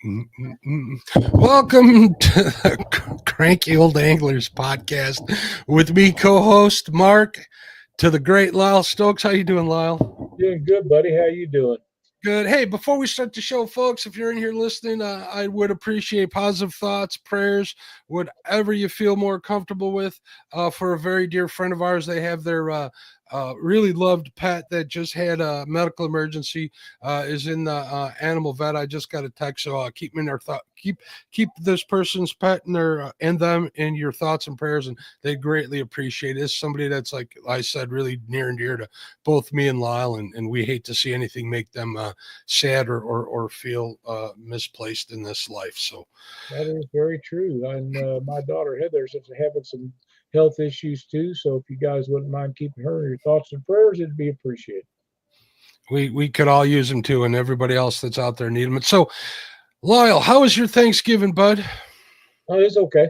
Welcome to the Cranky Old Anglers podcast with me, co-host Mark, to the great Lyle Stokes. How you doing, Lyle? Doing good, buddy. How you doing? Good. Hey, before we start the show, folks, if you're in here listening, I would appreciate positive thoughts, prayers, whatever you feel more comfortable with. For a very dear friend of ours, they have their really loved pet that just had a medical emergency, is in the animal vet. I just got a text, so keep them in their thought. Keep this person's pet and their and them in your thoughts and prayers, and they greatly appreciate it. It's somebody that's, like I said, really near and dear to both me and Lyle, and we hate to see anything make them sad or feel misplaced in this life. So that is very true. And my daughter Heather's having some health issues too. So if you guys wouldn't mind keeping her in your thoughts and prayers, it'd be appreciated. We could all use them too, and everybody else that's out there need them. So, Lyle, how was your Thanksgiving, bud? Oh, it's okay.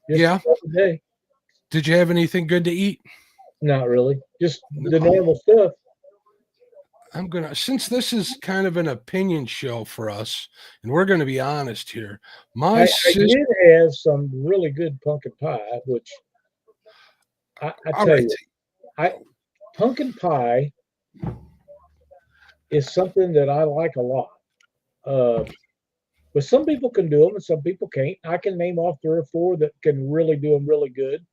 Just yeah. Day. Did you have anything good to eat? Not really. Just the normal stuff. Since this is kind of an opinion show for us, and we're gonna be honest here. I did have some really good pumpkin pie, which I tell you, pumpkin pie is something that I like a lot. But some people can do them and some people can't. I can name off 3 or 4 that can really do them really good.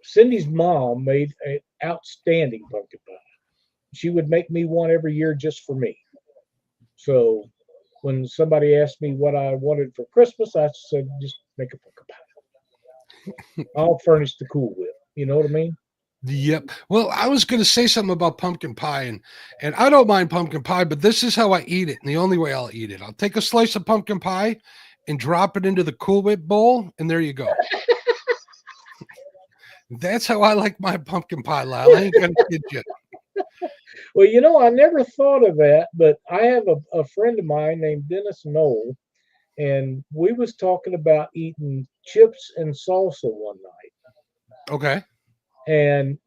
Cindy's mom made an outstanding pumpkin pie. She would make me one every year just for me. So when somebody asked me what I wanted for Christmas, I said, just make a pumpkin pie. I'll furnish the Cool Whip. You know what I mean? Yep. Well, I was going to say something about pumpkin pie, and I don't mind pumpkin pie, but this is how I eat it, and the only way I'll eat it. I'll take a slice of pumpkin pie and drop it into the Cool Whip bowl, and there you go. That's how I like my pumpkin pie, Lyle. I ain't going to kid you. Well, I never thought of that, but I have a friend of mine named Dennis Knoll, and we was talking about eating chips and salsa one night. Okay. And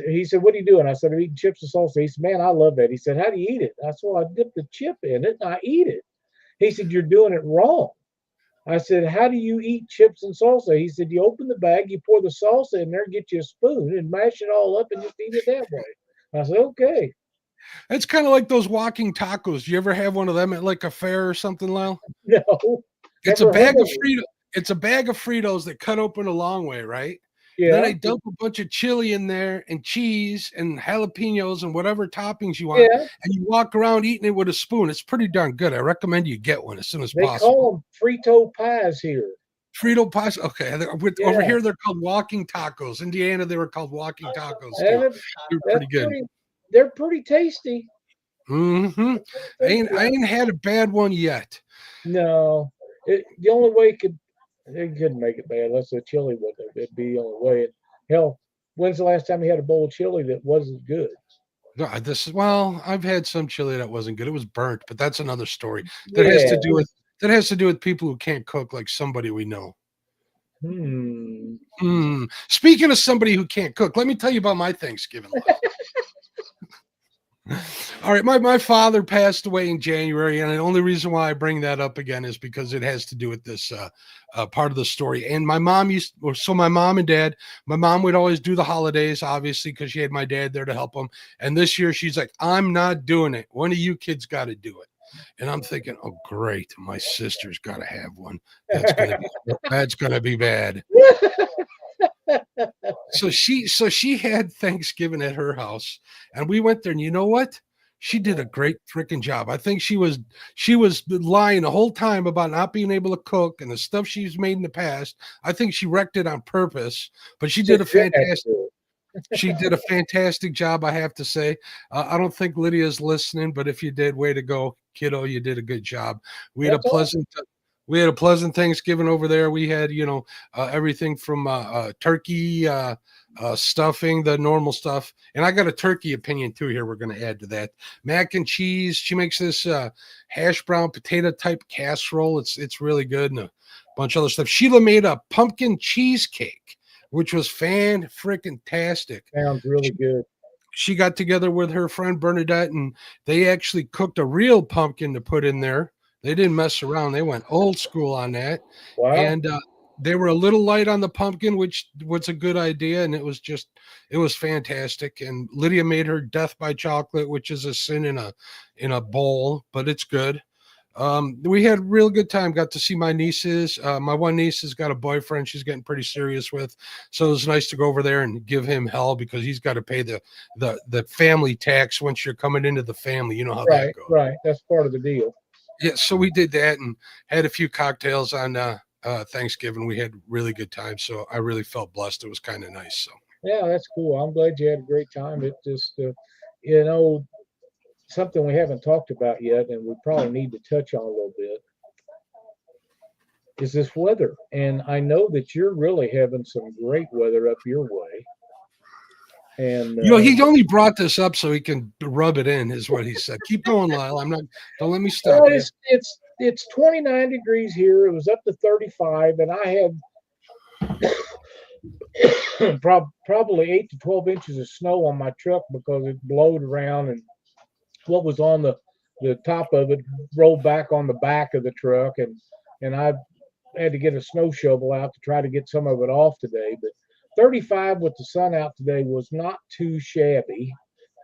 he said, what are you doing? I said, I'm eating chips and salsa. He said, man, I love that. He said, how do you eat it? I said, well, I dip the chip in it and I eat it. He said, you're doing it wrong. I said, how do you eat chips and salsa? He said, you open the bag, you pour the salsa in there, get you a spoon and mash it all up and just eat it that way. I said, okay. It's kind of like those walking tacos. Do you ever have one of them at like a fair or something, Lyle? No. It's a bag of Fritos. It's a bag of Fritos that cut open a long way, right? Yeah. Then I dump a bunch of chili in there and cheese and jalapenos and whatever toppings you want. Yeah. And you walk around eating it with a spoon. It's pretty darn good. I recommend you get one as soon as possible. They call them Frito pies here. Frito pies. Okay. Over here, they're called walking tacos. Indiana, they were called walking tacos. They're pretty good. They're pretty tasty. Mm-hmm. I ain't had a bad one yet. No. The only way they couldn't make it bad unless the chili wasn't. It'd be the only way. Hell, when's the last time you had a bowl of chili that wasn't good? No, I've had some chili that wasn't good. It was burnt, but that's another story. That has to do with people who can't cook, like somebody we know. Speaking of somebody who can't cook, let me tell you about my Thanksgiving life. All right, my father passed away in January, and the only reason why I bring that up again is because it has to do with this part of the story. And my mom my mom and dad, my mom would always do the holidays, obviously, because she had my dad there to help them. And this year she's like, I'm not doing it. One of you kids got to do it. And I'm thinking, oh, great, my sister's got to have one. That's gonna be bad. So she had Thanksgiving at her house, and we went there, and you know what? She did a great freaking job. I think she was lying the whole time about not being able to cook and the stuff she's made in the past. I think she wrecked it on purpose, but she did a fantastic job, I have to say. I don't think Lydia's listening, but if you did, way to go, kiddo. You did a good job. We had a pleasant Thanksgiving over there. We had, everything from turkey, stuffing, the normal stuff. And I got a turkey opinion too here. We're going to add to that. Mac and cheese. She makes this hash brown potato type casserole. It's really good, and a bunch of other stuff. Sheila made a pumpkin cheesecake, which was fan-freaking-tastic. Sounds really good. She got together with her friend Bernadette, and they actually cooked a real pumpkin to put in there. They didn't mess around. They went old school on that. Wow. And they were a little light on the pumpkin, which was a good idea. And it was fantastic. And Lydia made her death by chocolate, which is a sin in a bowl, but it's good. We had a real good time. Got to see my nieces. My one niece has got a boyfriend she's getting pretty serious with. So it was nice to go over there and give him hell because he's got to pay the family tax once you're coming into the family. You know how that goes. Right. That's part of the deal. Yeah. So we did that and had a few cocktails on Thanksgiving. We had really good time. So I really felt blessed. It was kind of nice. So yeah, that's cool. I'm glad you had a great time. It just, something we haven't talked about yet, and we probably need to touch on a little bit, is this weather. And I know that you're really having some great weather up your way. And he only brought this up so he can rub it in, is what he said. Keep going, Lyle. Don't let me stop. Well, it's 29 degrees here. It was up to 35, and I had probably 8 to 12 inches of snow on my truck because it blowed around, and what was on the top of it rolled back on the back of the truck, and I had to get a snow shovel out to try to get some of it off today. But 35 with the sun out today was not too shabby,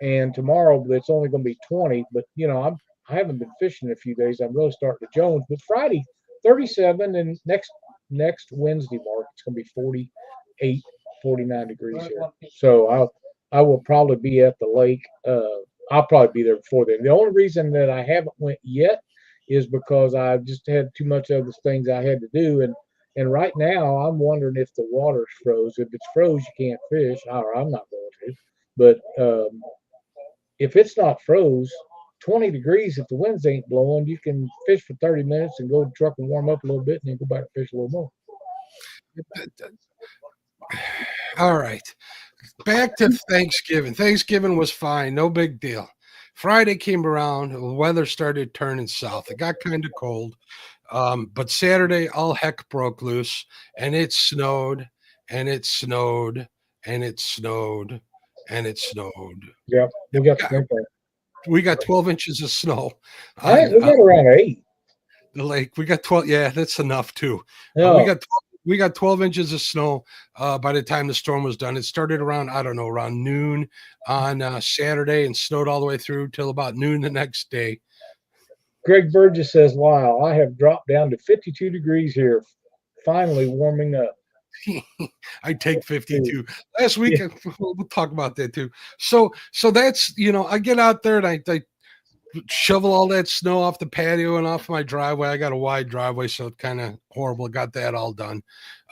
and tomorrow it's only going to be 20. But I haven't been fishing in a few days. I'm really starting to Jones. But Friday 37, and next Wednesday, Mark, it's going to be 48, 49 degrees here. So I will probably be at the lake. I'll probably be there before then. The only reason that I haven't went yet is because I just had too much other things I had to do. And right now I'm wondering if the water's froze. If it's froze, you can't fish. Or I'm not going to. But if it's not froze, 20 degrees, if the winds ain't blowing, you can fish for 30 minutes and go to the truck and warm up a little bit and then go back and fish a little more. All right. Back to Thanksgiving. Thanksgiving was fine. No big deal. Friday came around. The weather started turning south. It got kind of cold. But Saturday, all heck broke loose. And it snowed. And it snowed. And it snowed. And it snowed. Yeah. We got 12 inches of snow. We got around 8. The lake. We got 12. Yeah, that's enough too. No. We got 12 inches of snow by the time the storm was done. It started around noon on Saturday and snowed all the way through till about noon the next day. Greg Burgess says, wow, I have dropped down to 52 degrees here. Finally warming up. I take 52. Last week, we'll talk about that too. So that's, I get out there and I shovel all that snow off the patio and off my driveway. I got a wide driveway, so it's kind of horrible. Got that all done.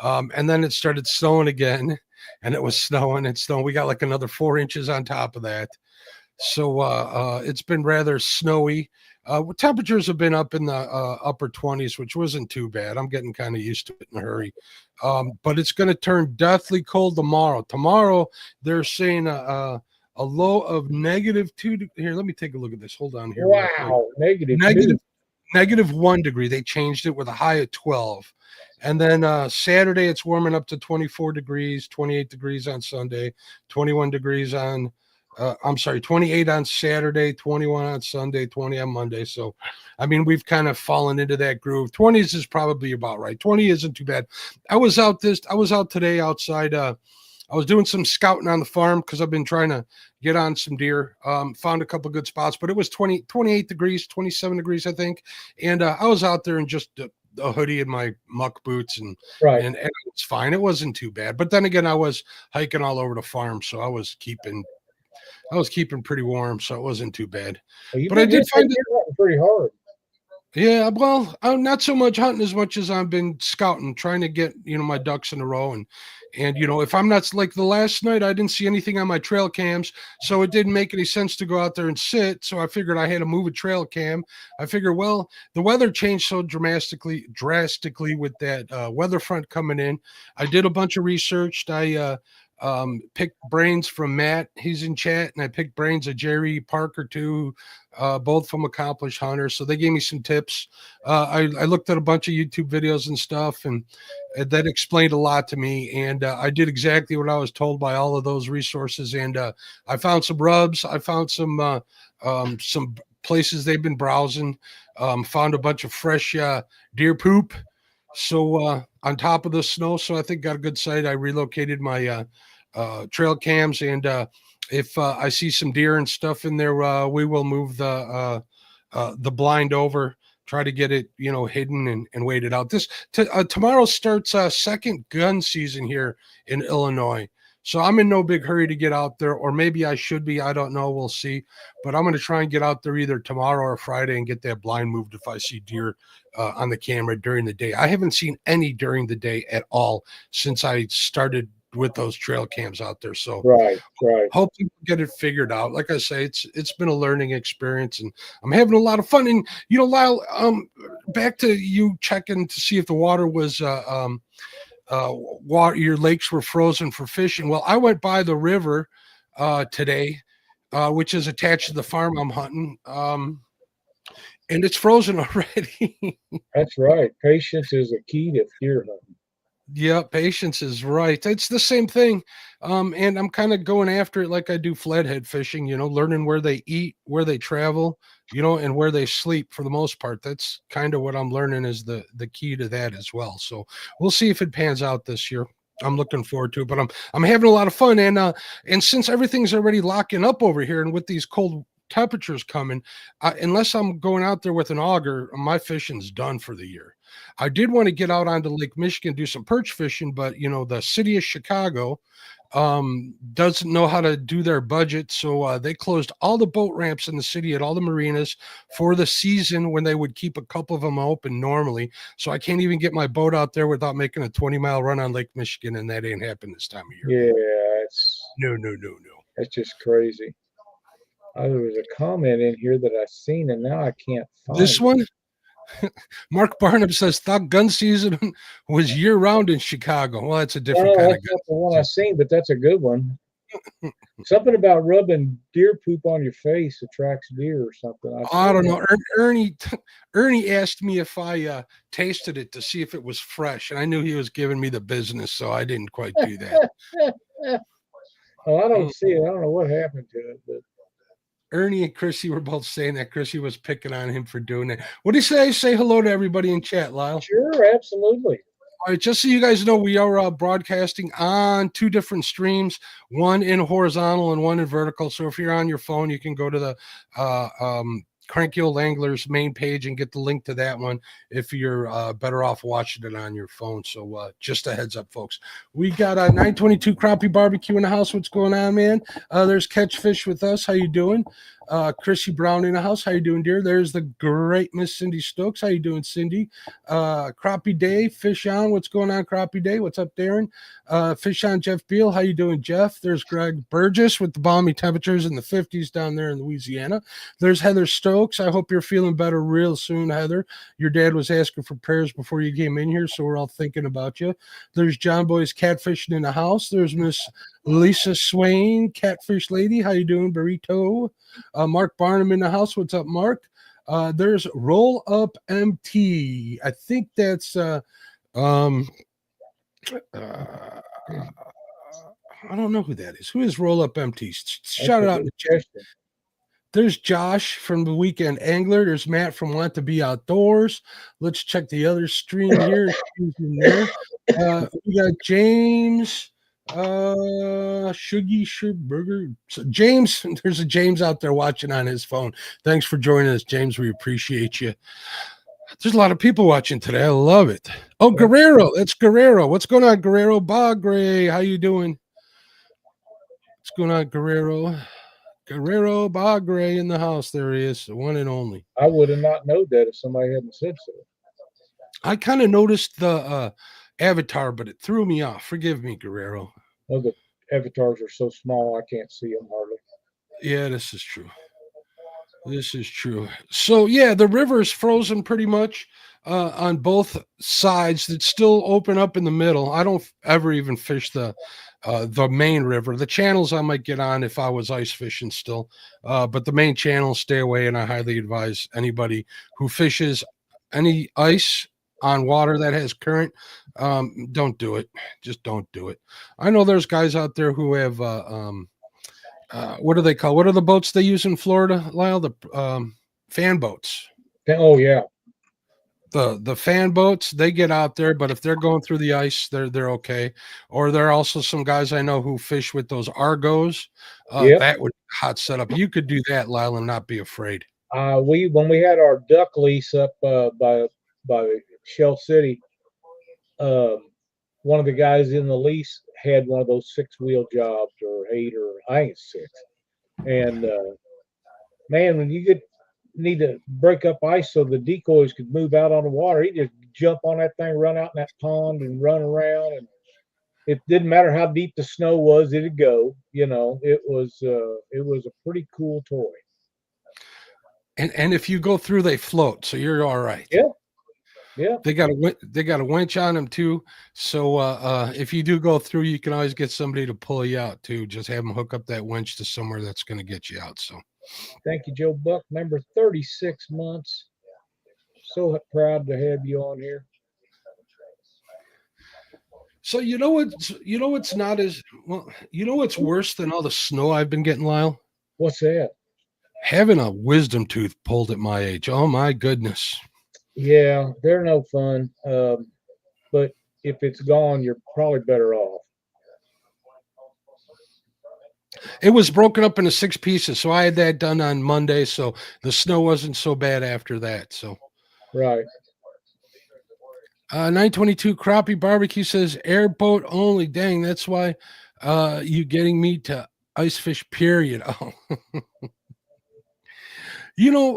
And then it started snowing again, and it was snowing and snowing. We got like another 4 inches on top of that. So it's been rather snowy. Temperatures have been up in the upper 20s, which wasn't too bad. I'm getting kind of used to it in a hurry. But it's going to turn deathly cold tomorrow. Tomorrow, they're saying a low of -2. Here, let me take a look at this. Hold on here. Wow, -1 degree. They changed it with a high of 12. And then Saturday, it's warming up to 24 degrees, 28 degrees on Sunday, 21 degrees on 28 on Saturday, 21 on Sunday, 20 on Monday. So, I mean, we've kind of fallen into that groove. 20s is probably about right. 20 isn't too bad. I was out today outside. I was doing some scouting on the farm because I've been trying to get on some deer. Found a couple good spots, but it was 28 degrees, 27 degrees, I think. And I was out there in just a hoodie and my muck boots and it was fine. It wasn't too bad. But then again, I was hiking all over the farm, so I was keeping pretty warm, so it wasn't too bad. Well, but I did find it pretty hard. Yeah, well, I'm not so much hunting as much as I've been scouting, trying to get, my ducks in a row. And if I'm not, like the last night, I didn't see anything on my trail cams, so it didn't make any sense to go out there and sit. So I figured I had to move a trail cam. I figured, well, the weather changed so drastically with that weather front coming in. I did a bunch of research. I picked brains from Matt, he's in chat, and I picked brains of Jerry Parker too, both from accomplished hunters. So they gave me some tips. I looked at a bunch of YouTube videos and stuff, and that explained a lot to me. And I did exactly what I was told by all of those resources. And I found some rubs. I found some places they've been browsing, found a bunch of fresh deer poop. So on top of the snow, so I think got a good sight. I relocated my trail cams, and if I see some deer and stuff in there, we will move the blind over, try to get it, hidden and wait it out. Tomorrow starts second gun season here in Illinois. So I'm in no big hurry to get out there, or maybe I should be. I don't know. We'll see. But I'm going to try and get out there either tomorrow or Friday and get that blind moved if I see deer on the camera during the day. I haven't seen any during the day at all since I started with those trail cams out there. So right. Hope people get it figured out. Like I say, it's been a learning experience, and I'm having a lot of fun. And Lyle, back to you checking to see if the water was your lakes were frozen for fishing. Well, I went by the river today, which is attached to the farm I'm hunting, and it's frozen already. That's right. Patience is a key to deer hunting. Yeah, patience is right. It's the same thing. And I'm kind of going after it like I do flathead fishing, learning where they eat, where they travel, and where they sleep for the most part. That's kind of what I'm learning is the key to that as well. So we'll see if it pans out this year. I'm looking forward to it, but I'm having a lot of fun. And since everything's already locking up over here, and with these cold temperatures coming, unless I'm going out there with an auger, my fishing's done for the year. I did want to get out onto Lake Michigan, do some perch fishing, but the city of Chicago doesn't know how to do their budget. So they closed all the boat ramps in the city at all the marinas for the season when they would keep a couple of them open normally. So I can't even get my boat out there without making a 20-mile run on Lake Michigan. And that ain't happened this time of year. Yeah. No. That's just crazy. There was a comment in here that I seen, and now I can't find this one. Mark Barnum says thought gun season was year round in Chicago. Well, that's a different kind of gun. That's the one I seen, but that's a good one. Something about rubbing deer poop on your face attracts deer or something. I don't know. Ernie asked me if I tasted it to see if it was fresh, and I knew he was giving me the business, so I didn't quite do that. Well, I don't see it. I don't know what happened to it, but Ernie and Chrissy were both saying that Chrissy was picking on him for doing that. What do you say? Say hello to everybody in chat, Lyle. Sure, absolutely. All right, just so you guys know, we are broadcasting on 2 different streams, one in horizontal and one in vertical. So if you're on your phone, you can go to the Cranky Old Anglers main page and get the link to that one if you're better off watching it on your phone. So just a heads up, folks. We got a 922 Crappie Barbecue in the house. What's going on, man? There's Catfish with us. How you doing? Chrissy Brown in the house. How you doing, dear? There's the great Miss Cindy Stokes. How you doing, Cindy? Crappie Day, Fish On. What's going on, Crappie Day? What's up, Darren? Fish On, Jeff Beal. How you doing, Jeff? There's Greg Burgess with the balmy temperatures in the 50s down there in Louisiana. There's Heather Stokes. I hope you're feeling better real soon, Heather. Your dad was asking for prayers before you came in here, so we're all thinking about you. There's John Boy's catfishing in the house. There's Miss Lisa Swain, Catfish Lady. How you doing, Burrito? Mark Barnum in the house. What's up, Mark? There's Roll Up MT. I think that's I don't know who that is. Who is Roll Up MT? Shout it out in the chat. There's Josh from the Weekend Angler. There's Matt from Want to Be Outdoors. Let's check the other stream here. We got James. Shuggy Burger. So James, there's a James out there watching on his phone. Thanks for joining us, James. We appreciate you. There's a lot of people watching today. I love it. Oh, Guerrero. That's Guerrero. What's going on, Guerrero? Bagre, how you doing? What's going on, Guerrero? Guerrero Bagre in the house. There he is, the one and only. I would have not known that if somebody hadn't said so. I kind of noticed the avatar, but it threw me off. Forgive me, Guerrero. Well, the avatars are so small, I can't see them hardly. Yeah, this is true. This is true. So, yeah, the river is frozen pretty much on both sides. It's still open up in the middle. I don't ever even fish the main river. The channels I might get on if I was ice fishing still, but the main channels stay away, and I highly advise anybody who fishes any ice on water that has current, don't do it. Just don't do it. I know there's guys out there who have what do they call? What are the boats they use in Florida, Lyle? The fan boats. Oh yeah. The fan boats, they get out there, but if they're going through the ice, they're okay. Or there are also some guys I know who fish with those Argos. Yep. That would hot setup. You could do that, Lyle, and not be afraid. When we had our duck lease up by Shell City, one of the guys in the lease had one of those 6-wheel jobs, or 8, or I think it's 6. And man, when you need to break up ice so the decoys could move out on the water, he just jump on that thing, run out in that pond, and run around. And it didn't matter how deep the snow was; it'd go. You know, it was a pretty cool toy. And if you go through, they float, so you're all right. Yeah. Yeah. They got a winch on them too. So if you do go through, you can always get somebody to pull you out too. Just have them hook up that winch to somewhere that's going to get you out. So thank you, Joe Buck. Member 36 months. So proud to have you on here. So what's not as well, what's worse than all the snow I've been getting, Lyle? What's that? Having a wisdom tooth pulled at my age. Oh my goodness. Yeah, they're no fun. But if it's gone, you're probably better off. It was broken up into 6 pieces, so I had that done on Monday. So the snow wasn't so bad after that. So right. 922 Crappie Barbecue says airboat only. Dang, that's why you getting me to ice fish. Period. Oh.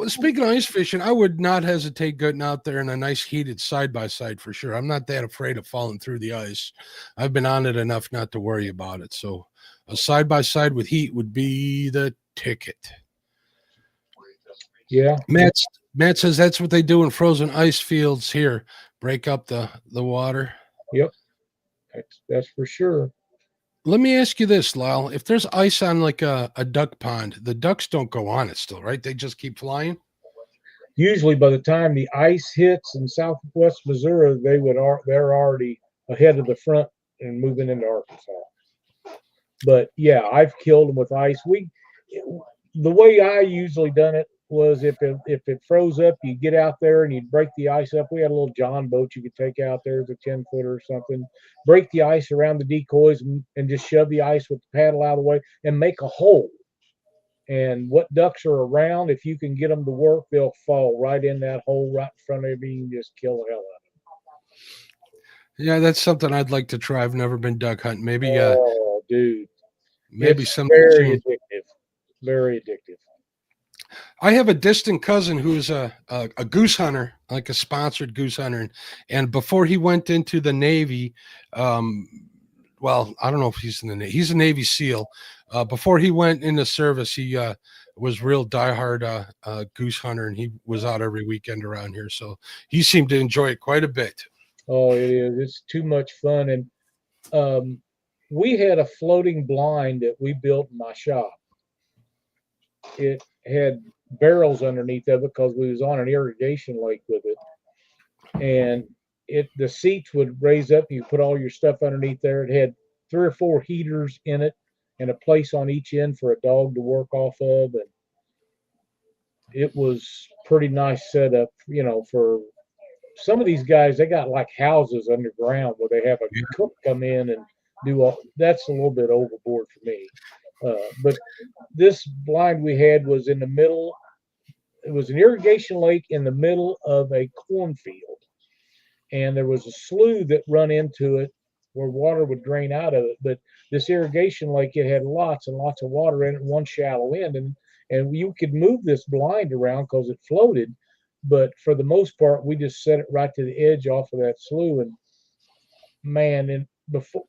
Speaking of ice fishing, I would not hesitate getting out there in a nice heated side-by-side for sure. I'm not that afraid of falling through the ice. I've been on it enough not to worry about it. So a side-by-side with heat would be the ticket. Yeah. Matt says that's what they do in frozen ice fields here. Break up the water. Yep. That's for sure. Let me ask you this, Lyle. If there's ice on like a duck pond, the ducks don't go on it still, right? They just keep flying? Usually by the time the ice hits in southwest Missouri, they're already ahead of the front and moving into Arkansas. But yeah, I've killed them with ice. The way I usually done it was if it froze up, you get out there and you'd break the ice up. We had a little John boat you could take out there as a 10-footer or something, break the ice around the decoys and just shove the ice with the paddle out of the way and make a hole. And what ducks are around, if you can get them to work, they'll fall right in that hole right in front of you and just kill the hell out of them. Yeah, that's something I'd like to try. I've never been duck hunting. Maybe dude. Maybe it's some very addictive. Very addictive. I have a distant cousin who's a goose hunter, like a sponsored goose hunter. And before he went into the Navy, well, I don't know if he's in the Navy. He's a Navy SEAL. Before he went into service, he was real diehard goose hunter, and he was out every weekend around here. So he seemed to enjoy it quite a bit. Oh, it is. It's too much fun. And we had a floating blind that we built in my shop. It had barrels underneath of it because we was on an irrigation lake with it, and the seats would raise up. You put all your stuff underneath there. It had 3 or 4 heaters in it and a place on each end for a dog to work off of, and it was pretty nice setup. For some of these guys, they got like houses underground where they have a cook come in and do all. That's a little bit overboard for me. But this blind we had was in the middle. It was an irrigation lake in the middle of a cornfield. And there was a slough that run into it where water would drain out of it. But this irrigation lake, it had lots and lots of water in it, one shallow end. And you could move this blind around because it floated. But for the most part, we just set it right to the edge off of that slough. And man,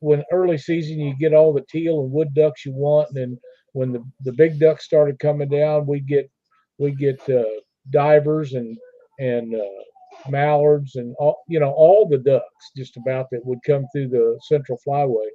when early season you get all the teal and wood ducks you want, and then when the big ducks started coming down, we get divers and mallards and all the ducks just about that would come through the central flyway,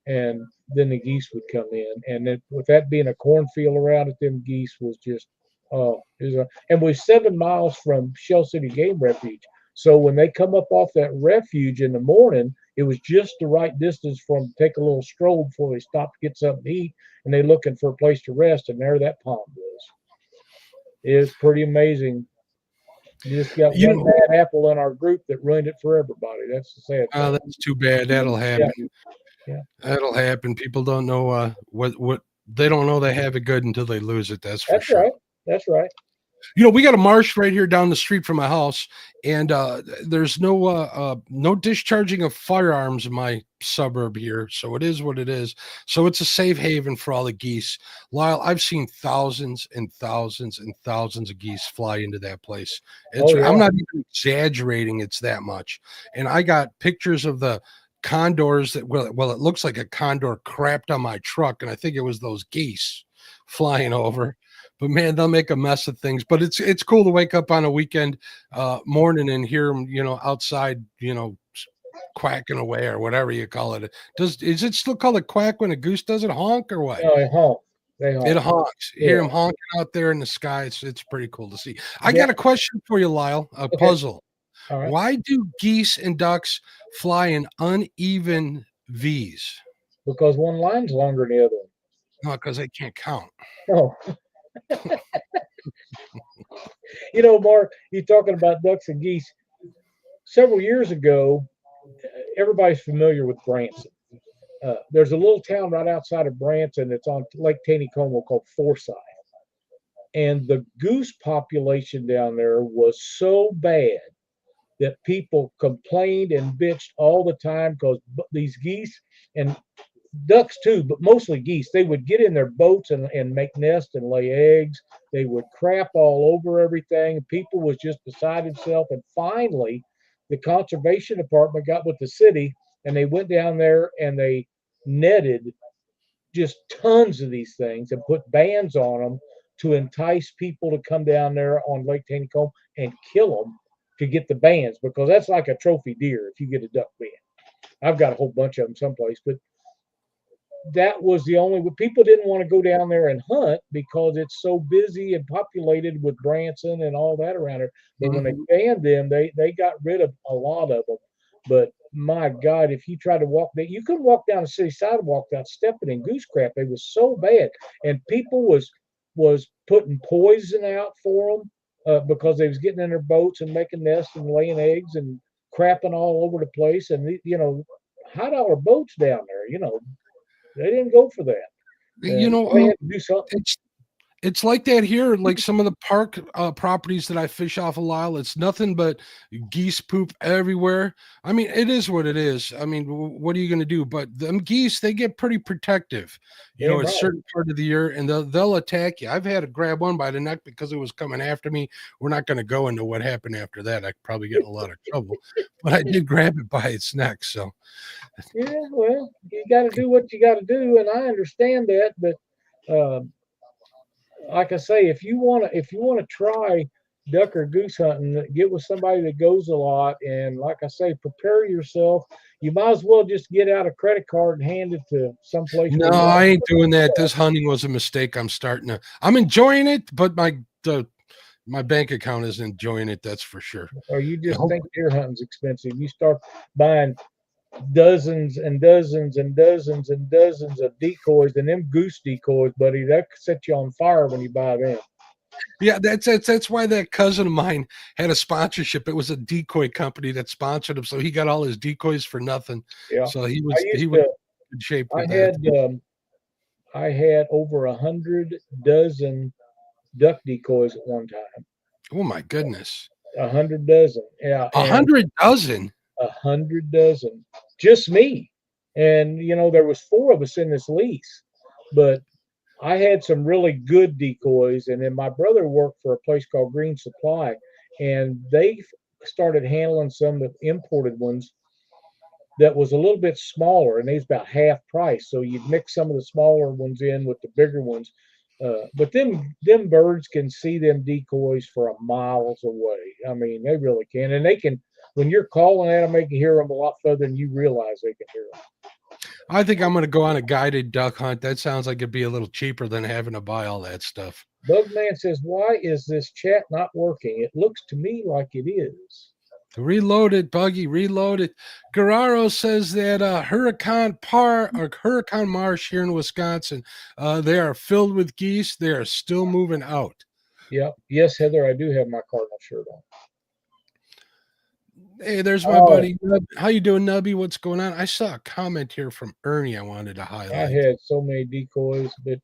and then the geese would come in. And then with that being a cornfield around it, them geese was just and we're 7 miles from Shell City Game Refuge. So when they come up off that refuge in the morning, it was just the right distance for them to take a little stroll before they stop to get something to eat, and they're looking for a place to rest, and there that pond was. It's pretty amazing. You just got one bad apple in our group that ruined it for everybody. That's the sad thing. That's too bad. That'll happen. Yeah. That'll happen. People don't know what they don't know they have it good until they lose it. That's for sure. Right. That's right. We got a marsh right here down the street from my house, and there's no discharging of firearms in my suburb here, so it is what it is. So it's a safe haven for all the geese. Lyle, I've seen thousands and thousands and thousands of geese fly into that place. I'm not even exaggerating. It's that much. And I got pictures of the condors that, well, it looks like a condor crapped on my truck, and I think it was those geese flying over. But man, they'll make a mess of things. But it's cool to wake up on a weekend morning and hear them, outside, quacking away or whatever you call it. Is it still called a quack when a goose does it? Honk or what? No, it honks. It honks. You hear them honking out there in the sky. It's pretty cool to see. I got a question for you, Lyle. A puzzle. All right. Why do geese and ducks fly in uneven V's? Because one line's longer than the other one. No, because they can't count. Oh. Mark, you're talking about ducks and geese. Several years ago, everybody's familiar with Branson. There's a little town right outside of Branson that's on Lake Taneycomo called Forsyth. And the goose population down there was so bad that people complained and bitched all the time because these geese and ducks too, but mostly geese, they would get in their boats and make nests and lay eggs. They would crap all over everything. People was just beside himself. And finally, the conservation department got with the city, and they went down there and they netted just tons of these things and put bans on them to entice people to come down there on Lake Taneycomo and kill them to get the bans, because that's like a trophy deer if you get a duck ban. I've got a whole bunch of them someplace, but that was the only people didn't want to go down there and hunt because it's so busy and populated with Branson and all that around there. But when they banned them, they got rid of a lot of them. But my God, if you try to walk there, you couldn't walk down the city sidewalk without stepping in goose crap. They was so bad, and people was putting poison out for them because they was getting in their boats and making nests and laying eggs and crapping all over the place. And $100 boats down there, they didn't go for that. They had to do something. It's like that here, like some of the park properties that I fish off a Lyle. It's nothing but geese poop everywhere. I mean, it is what it is. I mean, what are you going to do? But them geese, they get pretty protective, at a certain part of the year, and they'll attack you. I've had to grab one by the neck because it was coming after me. We're not going to go into what happened after that. I could probably get in a lot of trouble, but I did grab it by its neck. So, yeah, well, you got to do what you got to do, and I understand that, but like I say, if you want to try duck or goose hunting, get with somebody that goes a lot, and like I say, prepare yourself. You might as well just get out a credit card and hand it to someplace. No, I ain't doing that. This hunting was a mistake. I'm enjoying it, but my bank account isn't enjoying it. That's for sure. Or you just think deer hunting's expensive. You start buying dozens and dozens and dozens and dozens of decoys, and them goose decoys, buddy, that could set you on fire when you buy them. Yeah, that's why that cousin of mine had a sponsorship. It was a decoy company that sponsored him, so he got all his decoys for nothing. Yeah, so he was in good shape. I had over 100 dozen duck decoys at one time. Oh my goodness, 100 dozen. Yeah, 100 dozen. 100 dozen, just me. And there was 4 of us in this lease, but I had some really good decoys. And then my brother worked for a place called Green Supply, and they started handling some of the imported ones that was a little bit smaller, and they was about half price. So you'd mix some of the smaller ones in with the bigger ones. But them birds can see them decoys for miles away. I mean, they really can. And they can, when you're calling at them, they can hear them a lot further than you realize they can hear them. I think I'm going to go on a guided duck hunt. That sounds like it'd be a little cheaper than having to buy all that stuff. Bugman says, why is this chat not working? It looks to me like it is. Reload it, Buggy. Reload it. Guerrero says that Hurricane Marsh here in Wisconsin, they are filled with geese. They are still moving out. Yep. Yes, Heather, I do have my Cardinal shirt on. Hey, there's my buddy. How you doing, Nubby? What's going on? I saw a comment here from Ernie I wanted to highlight. I had so many decoys, but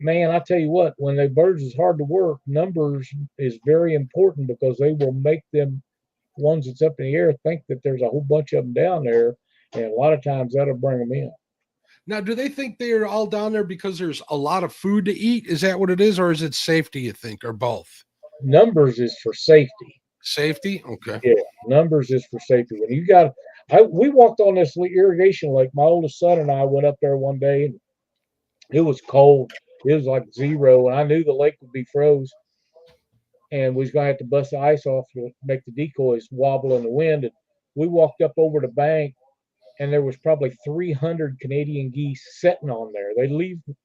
man, I tell you what, when the birds is hard to work, numbers is very important because they will make them ones that's up in the air think that there's a whole bunch of them down there, and a lot of times that'll bring them in. Now, do they think they're all down there because there's a lot of food to eat? Is that what it is, or is it safety, you think, or both? Numbers is for safety. Safety? Okay. Yeah, numbers is for safety. When you got, we walked on this irrigation lake. My oldest son and I went up there one day, and it was cold. It was like 0, and I knew the lake would be froze, and we was going to have to bust the ice off to make the decoys wobble in the wind. And we walked up over the bank, and there was probably 300 Canadian geese sitting on there.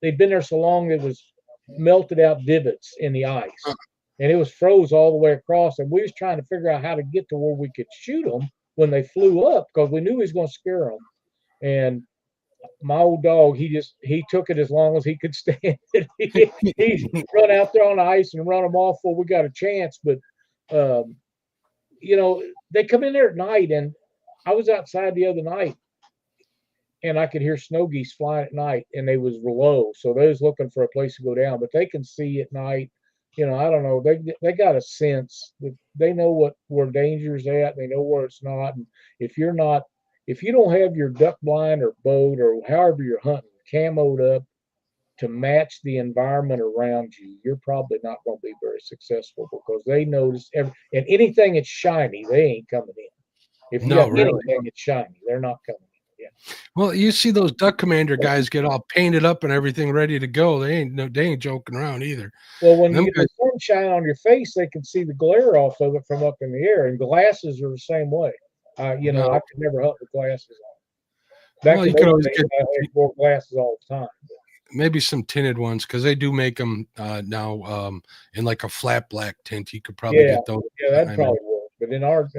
They'd been there so long it was melted out divots in the ice, and it was froze all the way across. And we was trying to figure out how to get to where we could shoot them when they flew up because we knew he was going to scare them. And my old dog, he took it as long as he could stand it. he run out there on the ice and run them off before we got a chance. But they come in there at night, and I was outside the other night, and I could hear snow geese flying at night, and they was low, so they was looking for a place to go down. But they can see at night. I don't know. They got a sense that they know where danger's at. They know where it's not. And if you don't have your duck blind or boat or however you're hunting camoed up to match the environment around you, you're probably not going to be very successful because they notice and anything that's shiny, they ain't coming in. If you have anything that's shiny, they're not coming in. Yeah. Well, you see those duck commander guys get all painted up and everything ready to go. They ain't joking around either. Well, when you get the sunshine on your face, they can see the glare off of it from up in the air, and glasses are the same way. I could never hunt with glasses on. You could always get glasses all the time. Maybe some tinted ones because they do make them now in like a flat black tint. You could probably get those. Yeah, that probably work. But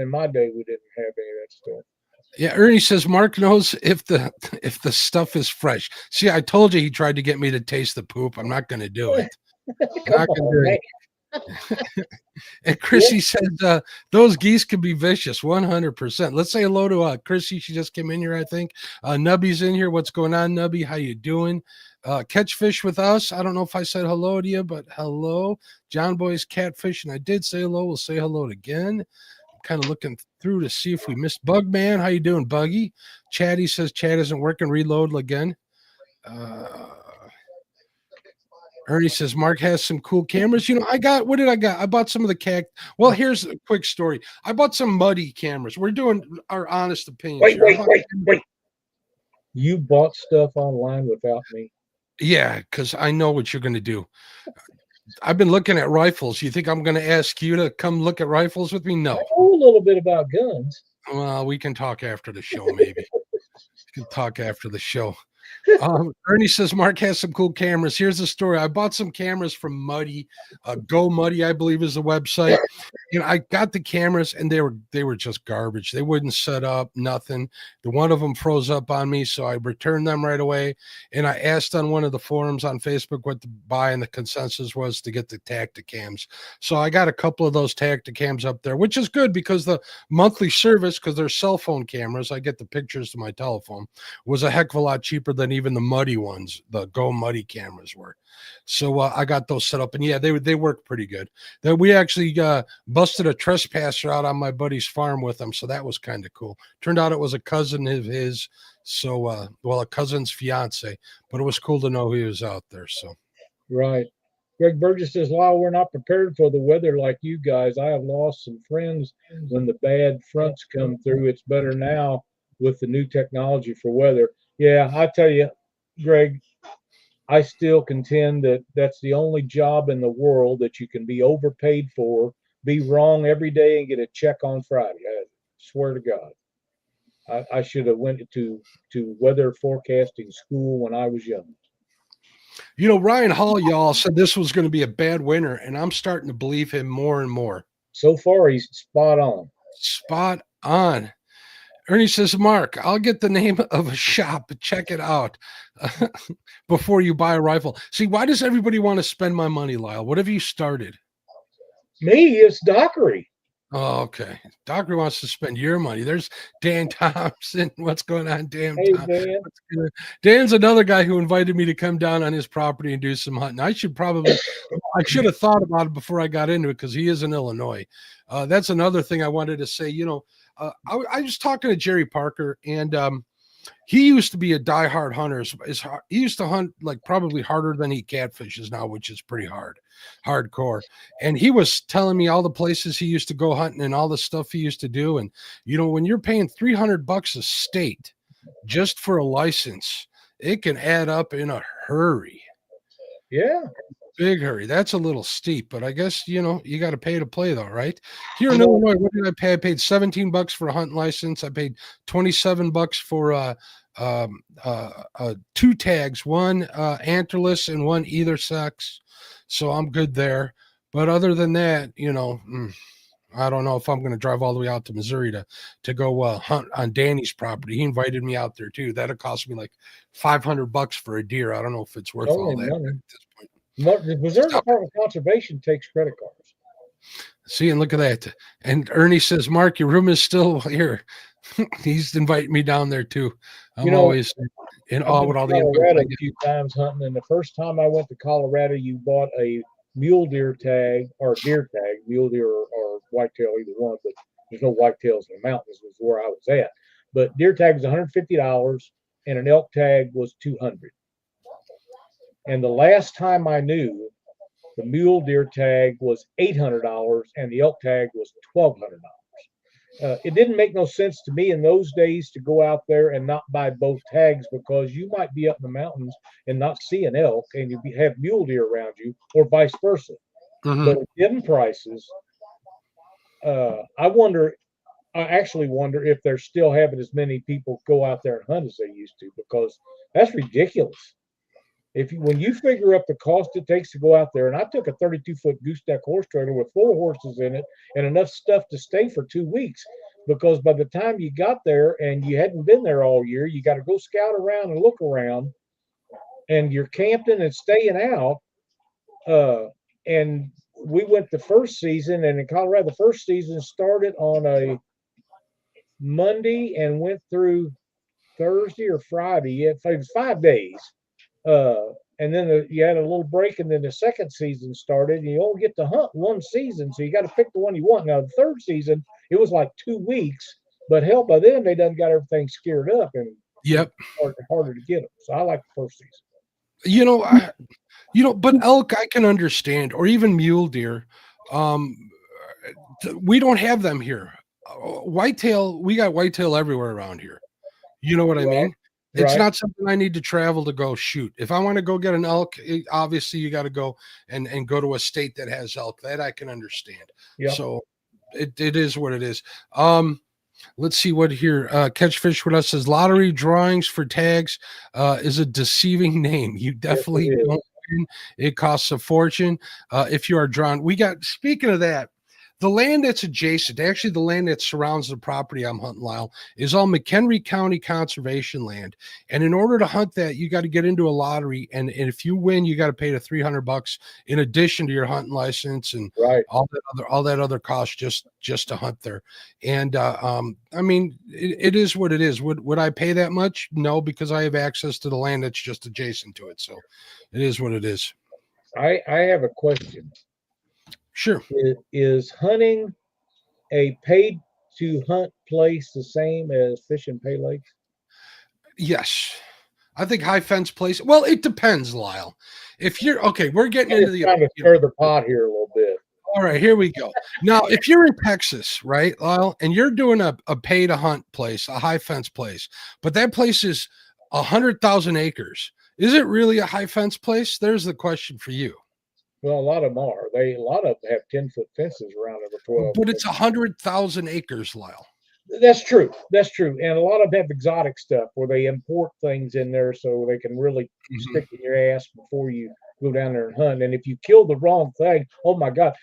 in my day, we didn't have any of that stuff. Yeah, Ernie says Mark knows if the stuff is fresh. See, I told you he tried to get me to taste the poop. I'm not going to do it. Not going to do it. And Chrissy says those geese can be vicious, 100%. Let's say hello to Chrissy. She just came in here, I think. Nubby's in here. What's going on, Nubby? How you doing? Catch fish with us. I don't know if I said hello to you, but hello. John Boy's Catfish, and I did say hello. We'll say hello again. Kind of looking through to see if we missed Bugman. How you doing, Buggy? Chatty says chat isn't working. Reload again. Ernie says Mark has some cool cameras. What did I got? I bought some of the Well, here's a quick story. I bought some muddy cameras. We're doing our honest opinion. Wait. You bought stuff online without me? Yeah, because I know what you're going to do. I've been looking at rifles. You think I'm going to ask you to come look at rifles with me? No. I know a little bit about guns. Well, we can talk after the show, maybe. We can talk after the show. Ernie says Mark has some cool cameras. Here's the story. I bought some cameras from Muddy. Go Muddy, I believe, is the website. I got the cameras, and they were just garbage. They wouldn't set up, nothing. The one of them froze up on me, so I returned them right away. And I asked on one of the forums on Facebook what to buy, and the consensus was to get the Tacticams. So I got a couple of those Tacticams up there, which is good because the monthly service, because they're cell phone cameras, I get the pictures to my telephone, was a heck of a lot cheaper than even the Muddy ones, the Go Muddy cameras were. So I got those set up, and yeah, they work pretty good. Then we actually busted a trespasser out on my buddy's farm with them, so that was kind of cool. Turned out it was a cousin of his, so a cousin's fiance, but it was cool to know he was out there. So right. Greg Burgess says, "Lyle, we're not prepared for the weather like you guys. I have lost some friends when the bad fronts come through. It's better now with the new technology for weather." Yeah, I tell you, Greg, I still contend that that's the only job in the world that you can be overpaid for, be wrong every day, and get a check on Friday. I swear to God, I should have went to weather forecasting school when I was young. Ryan Hall, y'all, said this was going to be a bad winter, and I'm starting to believe him more and more. So far, he's spot on. Spot on. Ernie says, Mark, I'll get the name of a shop. Check it out before you buy a rifle. See, why does everybody want to spend my money, Lyle? What have you started? Me, it's Dockery. Oh, okay. Doctor wants to spend your money. There's Dan Thompson. What's going on, Dan? Hey, Dan. Dan's another guy who invited me to come down on his property and do some hunting. I should have thought about it before I got into it because he is in Illinois. That's another thing I wanted to say. I was talking to Jerry Parker, and he used to be a diehard hunter. He used to hunt like probably harder than he catfishes now, which is pretty hardcore. And he was telling me all the places he used to go hunting and all the stuff he used to do. And, when you're paying $300 a state just for a license, it can add up in a hurry. Yeah. Big hurry. That's a little steep, but I guess, you got to pay to play though, right? Here in Illinois, what did I pay? I paid $17 for a hunting license. I paid $27 for 2 tags, one antlerless and one either sex. So I'm good there. But other than that, I don't know if I'm going to drive all the way out to Missouri to go hunt on Danny's property. He invited me out there too. That'll cost me like $500 for a deer. I don't know if it's worth all that at this point. The Missouri Department of Conservation takes credit cards. See, and look at that. And Ernie says, Mark, your room is still here. He's inviting me down there too. I'm always in awe with all the Colorado a few times hunting. And the first time I went to Colorado, you bought a mule deer tag or deer tag, mule deer or whitetail, either one, but there's no whitetails in the mountains was where I was at. But deer tag was $150 and an elk tag was $200. And the last time I knew, the mule deer tag was $800 and the elk tag was $1,200. It didn't make no sense to me in those days to go out there and not buy both tags because you might be up in the mountains and not see an elk and you have mule deer around you or vice versa. Mm-hmm. But at given prices, I actually wonder if they're still having as many people go out there and hunt as they used to, because that's ridiculous. When you figure up the cost it takes to go out there, and I took a 32-foot gooseneck horse trailer with 4 horses in it and enough stuff to stay for 2 weeks, because by the time you got there and you hadn't been there all year, you got to go scout around and look around, and you're camping and staying out. And we went the first season, and in Colorado, the first season started on a Monday and went through Thursday or Friday. It was 5 days. And then you had a little break, and then the second season started, and you only get to hunt one season, so you got to pick the one you want. Now, the third season, it was like 2 weeks, but hell, by then they done got everything scared up, and harder to get them. So I like the first season. But elk I can understand, or even mule deer. We don't have them here. Whitetail, we got whitetail everywhere around here. You know what I mean? It's not something I need to travel to go shoot. If I want to go get an elk, obviously you got to go and go to a state that has elk. That I can understand. Yep. So it is what it is. Let's see what here. Catchfish with us says lottery drawings for tags is a deceiving name. You definitely don't win. It costs a fortune if you are drawn. Speaking of that, the land that's adjacent, actually the land that surrounds the property I'm hunting, Lyle, is all McHenry County conservation land. And in order to hunt that, you got to get into a lottery. And if you win, you got to pay the $300 in addition to your hunting license and all that other cost just to hunt there. And I mean, it is what it is. Would I pay that much? No, because I have access to the land that's just adjacent to it. So it is what it is. I have a question. Sure. Is hunting a paid to hunt place the same as fish and pay lakes? Yes. I think high fence place. Well, it depends, Lyle. If you're okay, we're getting into the trying to stir the pot here a little bit. All right, here we go. Now, if you're in Texas, right, Lyle, and you're doing a pay to hunt place, a high fence place, but that place is 100,000 acres. Is it really a high fence place? There's the question for you. Well, a lot of them are. A lot of them have 10-foot fences around them, 12. But it's 100,000 acres, Lyle. That's true. That's true. And a lot of them have exotic stuff where they import things in there so they can really stick in your ass before you go down there and hunt. And if you kill the wrong thing, oh my God.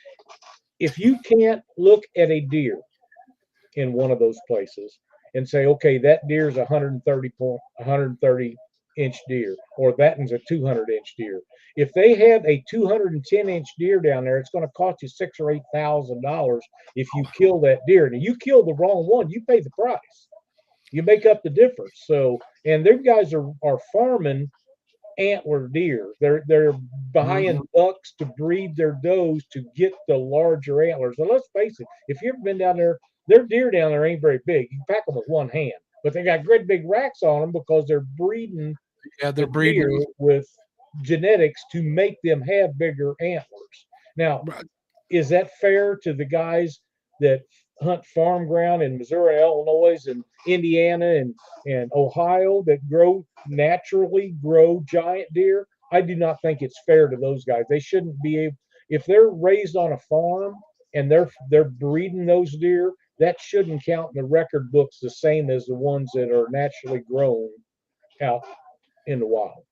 If you can't look at a deer in one of those places and say, okay, that deer is 130 inch deer, or that one's a 200-inch deer. If they have a 210-inch deer down there, it's going to cost you $6,000 or $8,000 if you kill that deer. And if you kill the wrong one, you pay the price. You make up the difference. So, and them guys are farming antler deer. They're buying bucks to breed their does to get the larger antlers. And let's face it, if you've ever been down there, their deer down there ain't very big. You can pack them with one hand, but they got great big racks on them because they're breeding. Yeah, they're breeding deer with genetics to make them have bigger antlers. Now, is that fair to the guys that hunt farm ground in Missouri, Illinois, and Indiana and Ohio that naturally grow giant deer? I do not think it's fair to those guys. They shouldn't be able, if they're raised on a farm and they're breeding those deer, that shouldn't count in the record books the same as the ones that are naturally grown out in the wild.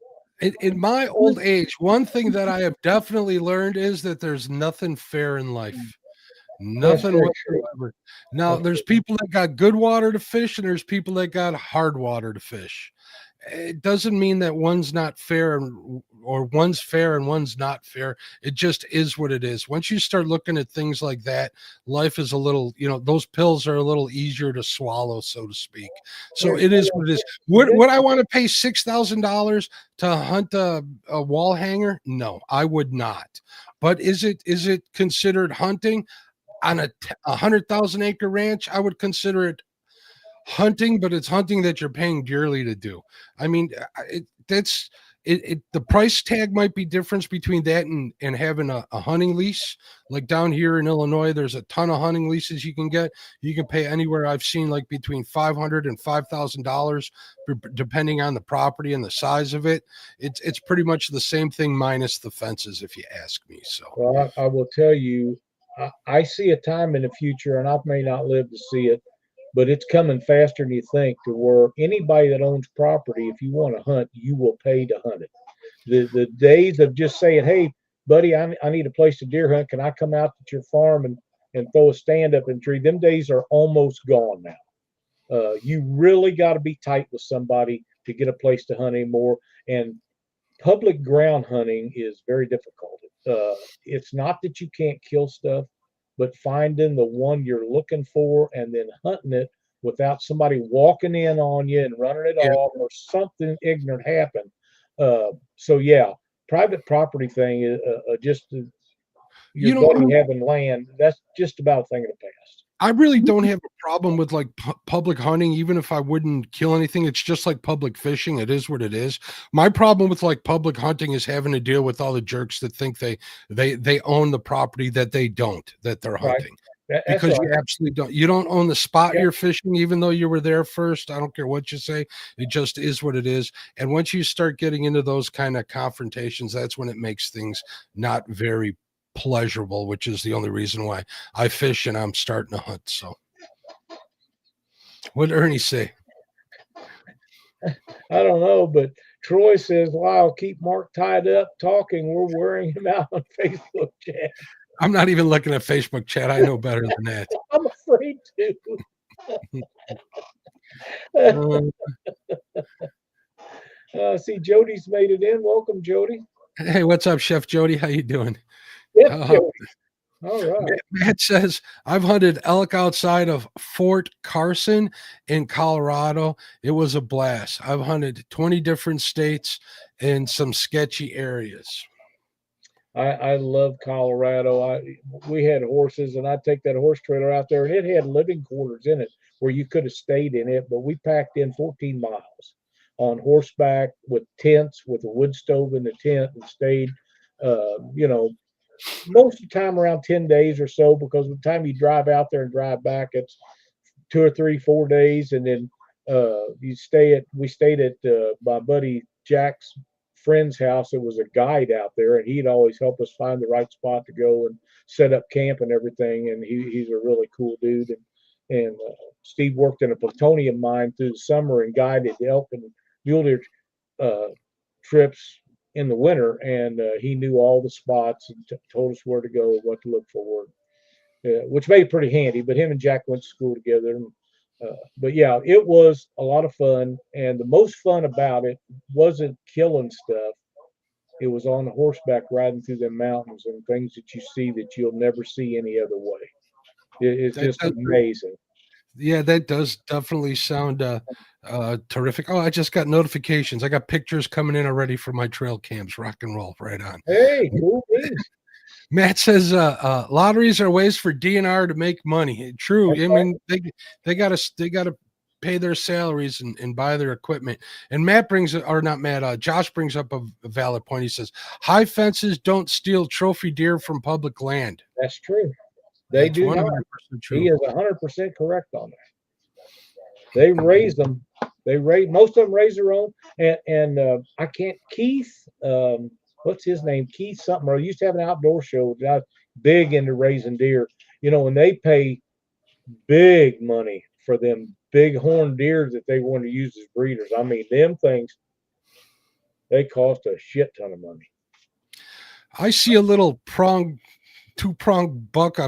In my old age, one thing that I have definitely learned is that there's nothing fair in life. Nothing whatsoever. Now, there's people that got good water to fish, and there's people that got hard water to fish. It doesn't mean that one's not fair or one's fair and one's not fair. It just is what it is. Once you start looking at things like that, life is a little, those pills are a little easier to swallow, so to speak. So it is what it is. Would I want to pay $6,000 to hunt a wall hanger? No, I would not. But is it considered hunting? On a 100,000 acre ranch, I would consider it hunting, but it's hunting that you're paying dearly to do. I mean, the price tag might be difference between that and having a hunting lease. Like down here in Illinois, there's a ton of hunting leases you can get. You can pay anywhere I've seen like between $500 and $5,000 depending on the property and the size of it. It's pretty much the same thing minus the fences, if you ask me. So well, I will tell you, I see a time in the future, and I may not live to see it, but it's coming faster than you think, to where anybody that owns property, if you want to hunt, you will pay to hunt it. The days of just saying, hey, buddy, I need a place to deer hunt. Can I come out to your farm and throw a stand up in the tree? Them days are almost gone now. You really got to be tight with somebody to get a place to hunt anymore. And public ground hunting is very difficult. It's not that you can't kill stuff, but finding the one you're looking for and then hunting it without somebody walking in on you and running it off or something ignorant happen. So yeah, private property thing is just your buddy having land. That's just about a thing of the past. I really don't have a problem with like public hunting, even if I wouldn't kill anything. It's just like public fishing. It is what it is. My problem with like public hunting is having to deal with all the jerks that think they own the property that they don't, that they're hunting. Because you absolutely don't. You don't own the spot you're fishing, even though you were there first. I don't care what you say. It just is what it is. And once you start getting into those kind of confrontations, that's when it makes things not very pleasurable, which is the only reason why I fish and I'm starting to hunt. So what did Ernie say? I don't know, but Troy says, wow, keep Mark tied up talking. We're wearing him out on Facebook chat. I'm not even looking at Facebook chat. I know better than that. I'm afraid to. See, Jody's made it in. Welcome, Jody. Hey, what's up, Chef Jody? How you doing? Yep, all right. Matt says, I've hunted elk outside of Fort Carson in Colorado. It was a blast. I've hunted 20 different states in some sketchy areas. I love Colorado. We had horses, and I'd take that horse trailer out there, and it had living quarters in it where you could have stayed in it, but we packed in 14 miles on horseback with tents, with a wood stove in the tent, and stayed, most of the time around 10 days or so, because by the time you drive out there and drive back, it's 2 or 3, 4 days. And then we stayed at my buddy Jack's friend's house. It was a guide out there, and he'd always help us find the right spot to go and set up camp and everything. And he's a really cool dude. And Steve worked in a plutonium mine through the summer and guided elk and mule deer trips in the winter, and he knew all the spots and told us where to go, what to look for, which made it pretty handy. But him and Jack went to school together, and But yeah, it was a lot of fun, and the most fun about it wasn't killing stuff. It was on the horseback riding through the mountains and things that you see that you'll never see any other way. It's just amazing. Yeah, that does definitely sound terrific. Oh, I just got notifications. I got pictures coming in already for my trail cams. Rock and roll, right on. Hey, cool things. Matt says lotteries are ways for DNR to make money. True. I mean, they gotta pay their salaries and buy their equipment. And Matt brings, or not Matt, Josh brings up a valid point. He says high fences don't steal trophy deer from public land. That's true. They do 100% not. True. He is 100% correct on that. They raise them. Most of them raise their own. And I can't. Keith, what's his name? Keith something. Or used to have an outdoor show. I was big into raising deer. You know, and they pay big money for them big horned deer that they want to use as breeders. I mean, them things, they cost a shit ton of money. I see a little two-pronged buck.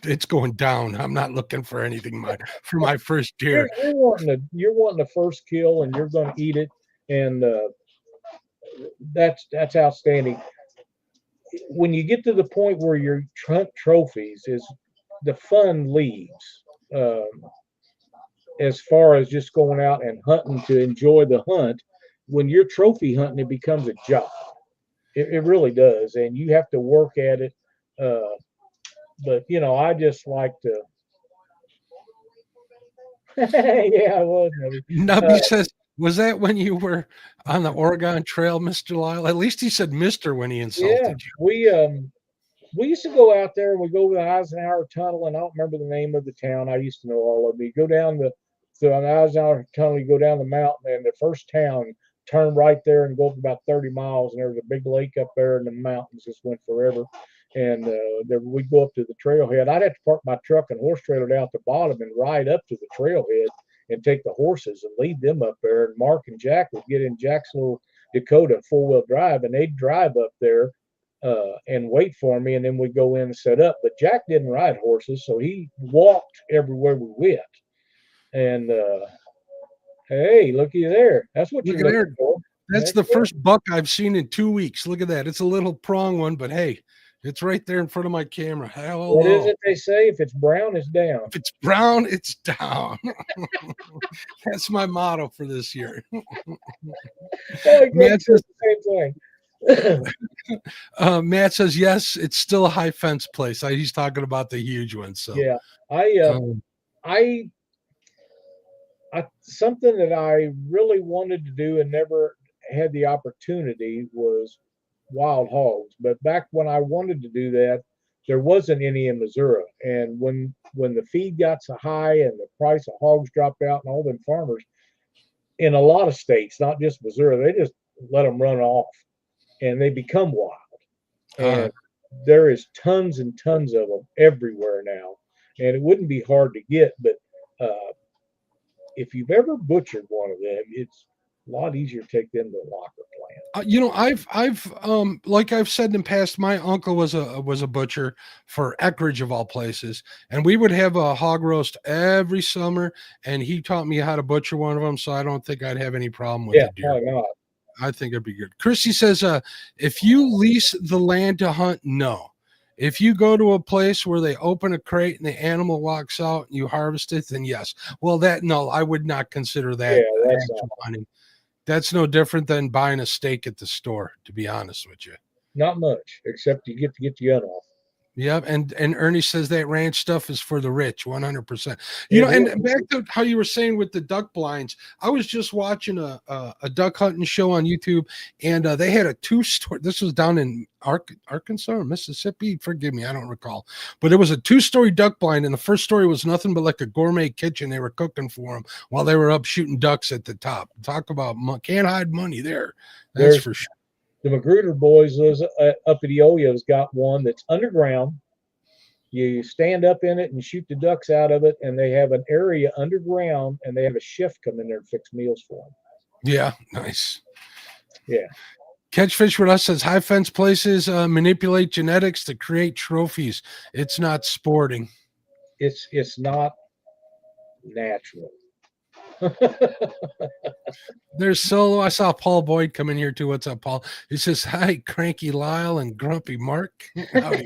It's going down. I'm not looking for anything for my first deer. You're wanting the first kill, and you're going to eat it, and that's outstanding. When you get to the point where you're hunt trophies, is the fun leaves. As far as just going out and hunting to enjoy the hunt, when you're trophy hunting, it becomes a job. It really does, and you have to work at it. But you know, I just like to. Yeah, I was. Nubby says, "Was that when you were on the Oregon Trail, Mr. Lyle?" At least he said "Mister" when he insulted you. We used to go out there and we go to the Eisenhower Tunnel, and I don't remember the name of the town. I used to know all of it. You go down the Eisenhower Tunnel, you go down the mountain, and the first town, turn right there and go up about 30 miles, and there's a big lake up there, and the mountains just went forever. And we'd go up to the trailhead. I'd have to park my truck and horse trailer down at the bottom and ride up to the trailhead and take the horses and lead them up there. And Mark and Jack would get in Jack's little Dakota 4-wheel drive, and they'd drive up there and wait for me, and then we'd go in and set up. But Jack didn't ride horses, so he walked everywhere we went. And hey, looky there. That's what you're looking for. That's the first buck I've seen in 2 weeks. Look at that. It's a little prong one, but hey, it's right there in front of my camera. Hello. What is it they say? If it's brown, it's down. If it's brown, it's down. That's my motto for this year. Matt says the same thing. Matt says, yes, it's still a high fence place. He's talking about the huge one. So yeah, I something that I really wanted to do and never had the opportunity was wild hogs. But back when I wanted to do that, there wasn't any in Missouri. And when the feed got so high and the price of hogs dropped out, and all them farmers in a lot of states, not just Missouri, they just let them run off and they become wild. And there is tons and tons of them everywhere now. And it wouldn't be hard to get, but if you've ever butchered one of them, it's a lot easier to take them to a locker plant. You know, I've like I've said in the past, my uncle was a butcher for Eckridge of all places, and we would have a hog roast every summer, and he taught me how to butcher one of them. So I don't think I'd have any problem with it. Probably not. I think it'd be good. Chrissy says, if you lease the land to hunt, no. If you go to a place where they open a crate and the animal walks out and you harvest it, then yes. Well, no, I would not consider that actual hunting. That's no different than buying a steak at the store, to be honest with you. Not much, except you get to get the gun off. Yeah, and Ernie says that ranch stuff is for the rich, 100%. You know, and back to how you were saying with the duck blinds, I was just watching a duck hunting show on YouTube, and they had a two-story. This was down in Arkansas or Mississippi. Forgive me, I don't recall. But it was a two-story duck blind, and the first story was nothing but like a gourmet kitchen. They were cooking for them while they were up shooting ducks at the top. Talk about can't hide money there. That's for sure. The Magruder boys was up at Eolia's got one that's underground. You stand up in it and shoot the ducks out of it, and they have an area underground, and they have a chef come in there and fix meals for them. Yeah, nice. Yeah. Catfish with us says high fence places manipulate genetics to create trophies. It's not sporting. It's not natural. There's Solo. I saw Paul Boyd come in here too. What's up, Paul? He says, hi, Cranky Lyle and Grumpy Mark. Howdy.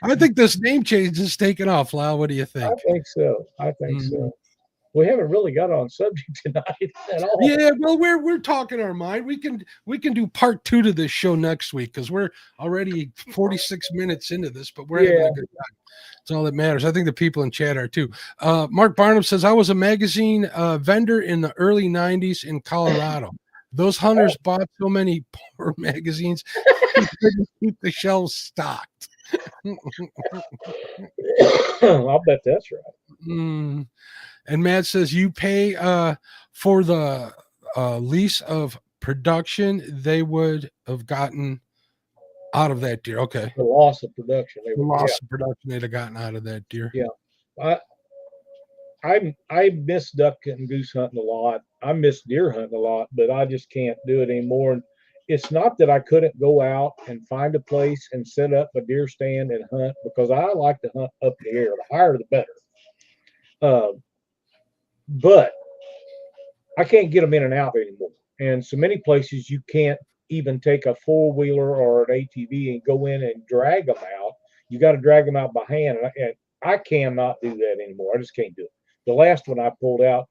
I think this name change is taking off, Lyle. What do you think? I think so. We haven't really got on subject tonight at all. Yeah, well, we're talking our mind. We can do part 2 to this show next week because we're already 46 minutes into this, but we're having a good time. That's all that matters. I think the people in chat are too. Mark Barnum says, I was a magazine vendor in the early 90s in Colorado. Those hunters bought so many poor magazines, they couldn't keep the shelves stocked. I'll bet that's right. And Matt says, you pay for the lease of production they would have gotten out of that deer. Okay. The loss of production. The loss of production they'd have gotten out of that deer. Yeah. I miss duck and goose hunting a lot. I miss deer hunting a lot, but I just can't do it anymore. And it's not that I couldn't go out and find a place and set up a deer stand and hunt, because I like to hunt up in the air. The higher, the better. But I can't get them in and out anymore. And so many places you can't even take a 4-wheeler or an ATV and go in and drag them out. You got to drag them out by hand. And I cannot do that anymore. I just can't do it. The last one I pulled out,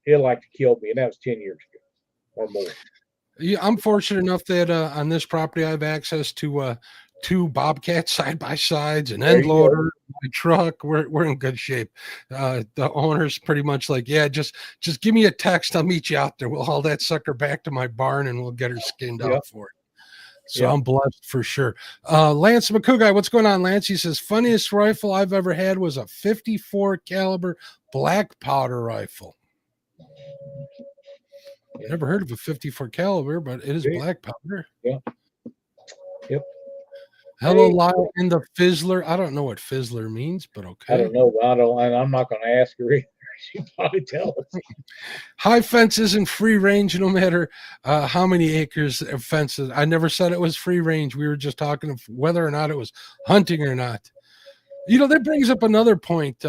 it like to kill me, and that was 10 years ago or more. Yeah, I'm fortunate enough that on this property I have access to 2 Bobcats side by sides, an end loader, my truck. We're in good shape. The owner's pretty much like, yeah, just give me a text. I'll meet you out there. We'll haul that sucker back to my barn and we'll get her skinned out for it. So I'm blessed for sure. Lance McCougai, what's going on, Lance? He says, funniest rifle I've ever had was a 54 caliber black powder rifle. Never heard of a 54 caliber, but it is black powder. Yeah. Yep. Hello, Lyle in the Fizzler. I don't know what Fizzler means, but okay. I don't know. And I'm not going to ask her either. She'll probably tell us. High fence isn't free range no matter how many acres of fences. I never said it was free range. We were just talking of whether or not it was hunting or not. You know, that brings up another point.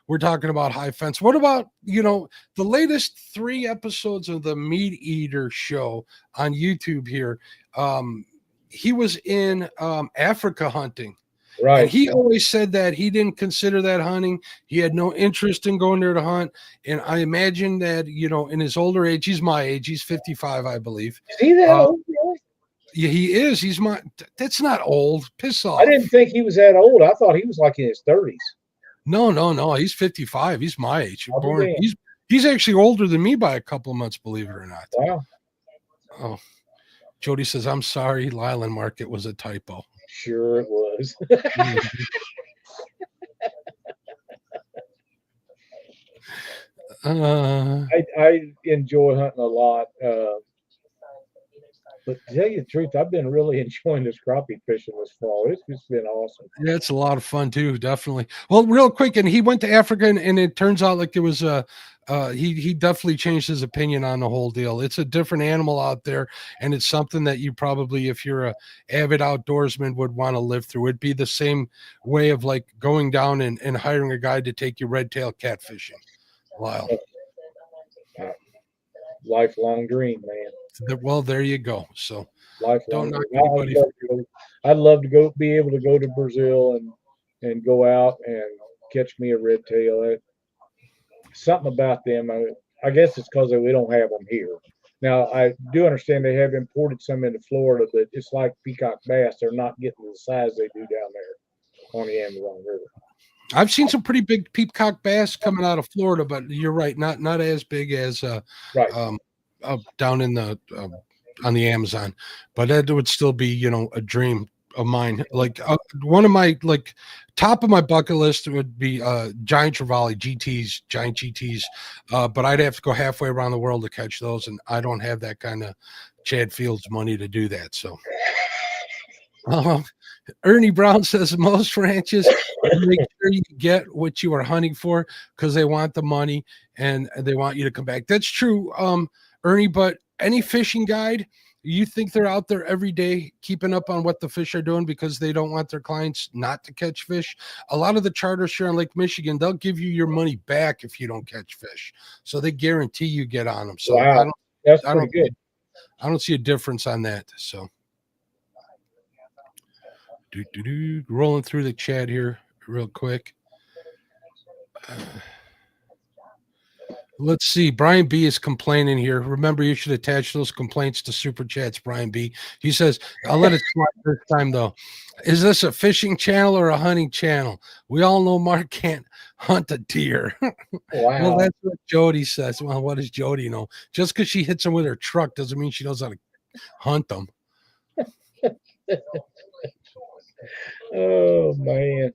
We're talking about high fence. What about, the latest 3 episodes of the Meat Eater show on YouTube here? He was in Africa hunting. Right. And he always said that he didn't consider that hunting. He had no interest in going there to hunt. And I imagine that, in his older age, he's my age. He's 55, I believe. Is he that old? Yeah, he is. That's not old. Piss off. I didn't think he was that old. I thought he was like in his 30s. No. He's 55. He's my age. Born. He's actually older than me by a couple of months, believe it or not. Wow. Oh, Jody says, I'm sorry, Lyle and Mark, it was a typo. Sure it was. I enjoy hunting a lot. But to tell you the truth, I've been really enjoying this crappie fishing this fall. It's just been awesome. Yeah, it's a lot of fun too, definitely. Well, real quick, and he went to Africa, and it turns out like it was he definitely changed his opinion on the whole deal. It's a different animal out there, and it's something that you probably, if you're a avid outdoorsman, would want to live through. It'd be the same way of like going down and hiring a guy to take you red-tailed catfishing. Wow. Lifelong dream, man. Well, there you go. So lifelong. I'd love to be able to go to Brazil and go out and catch me a red tail. Something about them. I guess it's because we don't have them here. Now, I do understand they have imported some into Florida, but it's like peacock bass. They're not getting the size they do down there on the Amazon River. I've seen some pretty big peacock bass coming out of Florida, but you're right, not as big as down in the on the Amazon. But that would still be, a dream of mine. Like one of my top of my bucket list would be giant trevally GTs, giant GTs. But I'd have to go halfway around the world to catch those, and I don't have that kind of Chad Fields money to do that. So. Ernie Brown says most ranches make sure you get what you are hunting for because they want the money and they want you to come back. That's true, Ernie, but any fishing guide You think they're out there every day keeping up on what the fish are doing because they don't want their clients not to catch fish? A lot of the charters here in Lake Michigan, they'll give you your money back if you don't catch fish. So they guarantee you get on them. So wow, that's I pretty good. I don't see a difference on that. So rolling through the chat here real quick. Let's see. Brian B is complaining here. Remember, you should attach those complaints to super chats, Brian B. He says, I'll let it slide this time, though. Is this a fishing channel or a hunting channel? We all know Mark can't hunt a deer. Wow. Well, that's what Jody says. Well, what does Jody know? Just because she hits them with her truck doesn't mean she knows how to hunt them. Oh, man.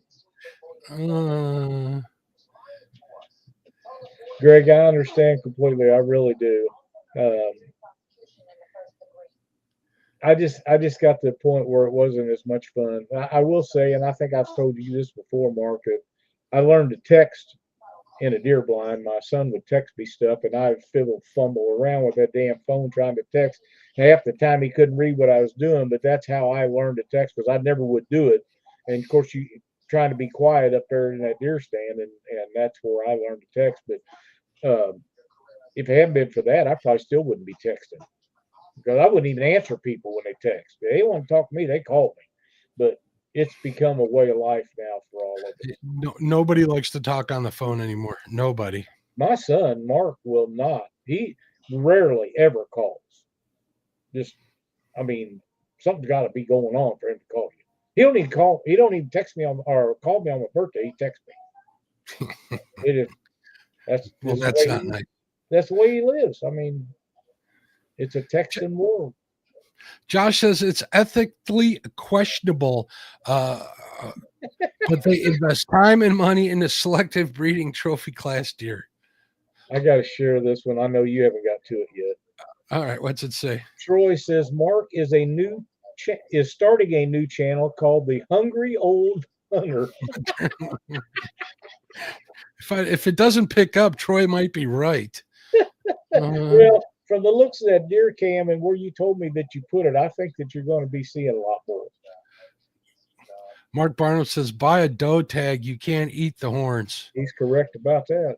Greg, I understand completely. I really do. I just got to the point where it wasn't as much fun. I will say, and I think I've told you this before, Mark, that I learned to text in a deer blind. My son would text me stuff, and I'd fumble around with that damn phone trying to text. And half the time he couldn't read what I was doing, but that's how I learned to text because I never would do it. And of course, you trying to be quiet up there in that deer stand, and that's where I learned to text. But if it hadn't been for that, I probably still wouldn't be texting because I wouldn't even answer people when they text. If they want to talk to me, they call me. But it's become a way of life now for all of us. Nobody likes to talk on the phone anymore. Nobody. My son, Mark, will not. He rarely ever calls. Just, I mean, something's got to be going on for him to call you. He don't even call. He don't even text me or call me on my birthday. He texts me. It is. That's not nice. That's the way he lives. I mean, it's a texting world. Josh says it's ethically questionable, but they invest time and money in the selective breeding trophy class deer. I got to share this one. I know you haven't got to it yet. All right, what's it say? Troy says Mark is starting a new channel called the Hungry Old Hunter. If it doesn't pick up, Troy might be right. Well, from the looks of that deer cam and where you told me that you put it, I think that you're going to be seeing a lot more. Mark Barnum says, buy a doe tag. You can't eat the horns. He's correct about that.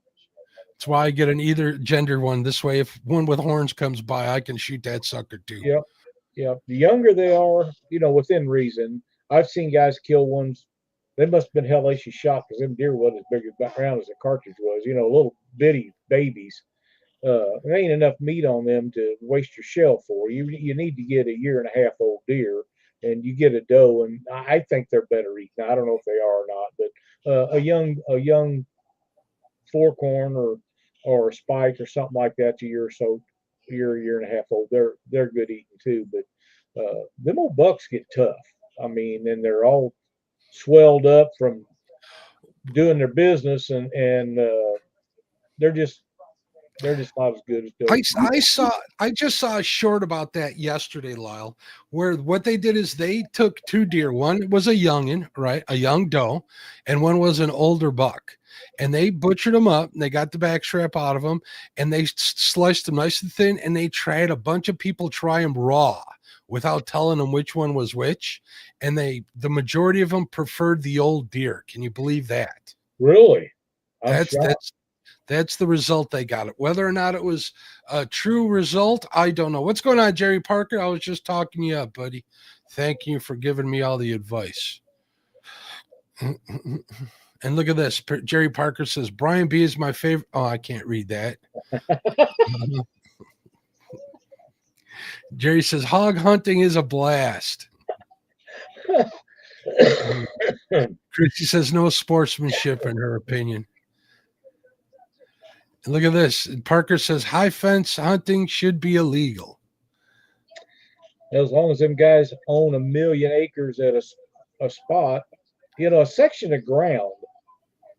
That's why I get an either gender one. This way, if one with horns comes by, I can shoot that sucker too. Yep. Yep. The younger they are, within reason. I've seen guys kill ones. They must have been hellacious shot because them deer wasn't as big around as a cartridge was. Little bitty babies. There ain't enough meat on them to waste your shell for. You need to get a 1.5-year old deer, and you get a doe, and I think they're better eaten. I don't know if they are or not, but a young fork horn or a spike or something like that's a year or so, 1.5-year old. They're good eating too, but them old bucks get tough. I mean, and they're all swelled up from doing their business, and they're just not as good as does. I just saw a short about that yesterday, Lyle, where what they did is they took two deer. One was a youngin, right? A young doe, and one was an older buck. And they butchered them up, and they got the back strap out of them, and they sliced them nice and thin, and they tried a bunch of people try them raw without telling them which one was which. And the majority of them preferred the old deer. Can you believe that? Really? That's the result they got. It. Whether or not it was a true result, I don't know. What's going on, Jerry Parker? I was just talking you up, buddy. Thank you for giving me all the advice. And look at this. Jerry Parker says, Brian B is my favorite. Oh, I can't read that. Jerry says, hog hunting is a blast. Chrissy says, no sportsmanship in her opinion. And look at this. Parker says, high fence hunting should be illegal. As long as them guys own 1 million acres at a spot, a section of ground,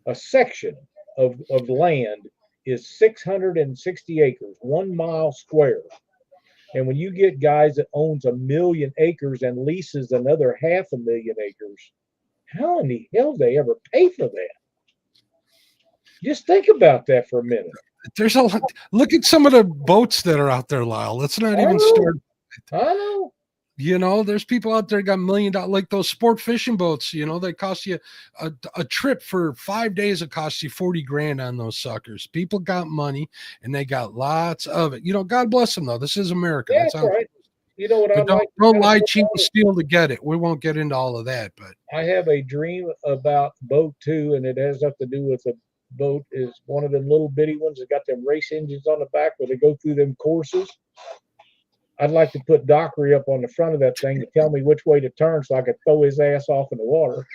a section of land is 660 acres, 1 mile square. And when you get guys that owns 1 million acres and leases another 500,000 acres, how in the hell do they ever pay for that? Just think about that for a minute. There's a lot. Look at some of the boats that are out there, Lyle. Let's not even start. I know. You know, there's people out there got $1 million, like those sport fishing boats, you know, they cost you a trip for 5 days. It costs you 40 grand on those suckers. People got money and they got lots of it. You know, God bless them though. This is America. Yeah, that's right. You know what I like? Don't lie, cheat, and steal to get it. We won't get into all of that, but I have a dream about boat too, and it has nothing to do with a boat. Is one of them little bitty ones that got them race engines on the back where they go through them courses. I'd like to put Dockery up on the front of that thing to tell me which way to turn so I could throw his ass off in the water.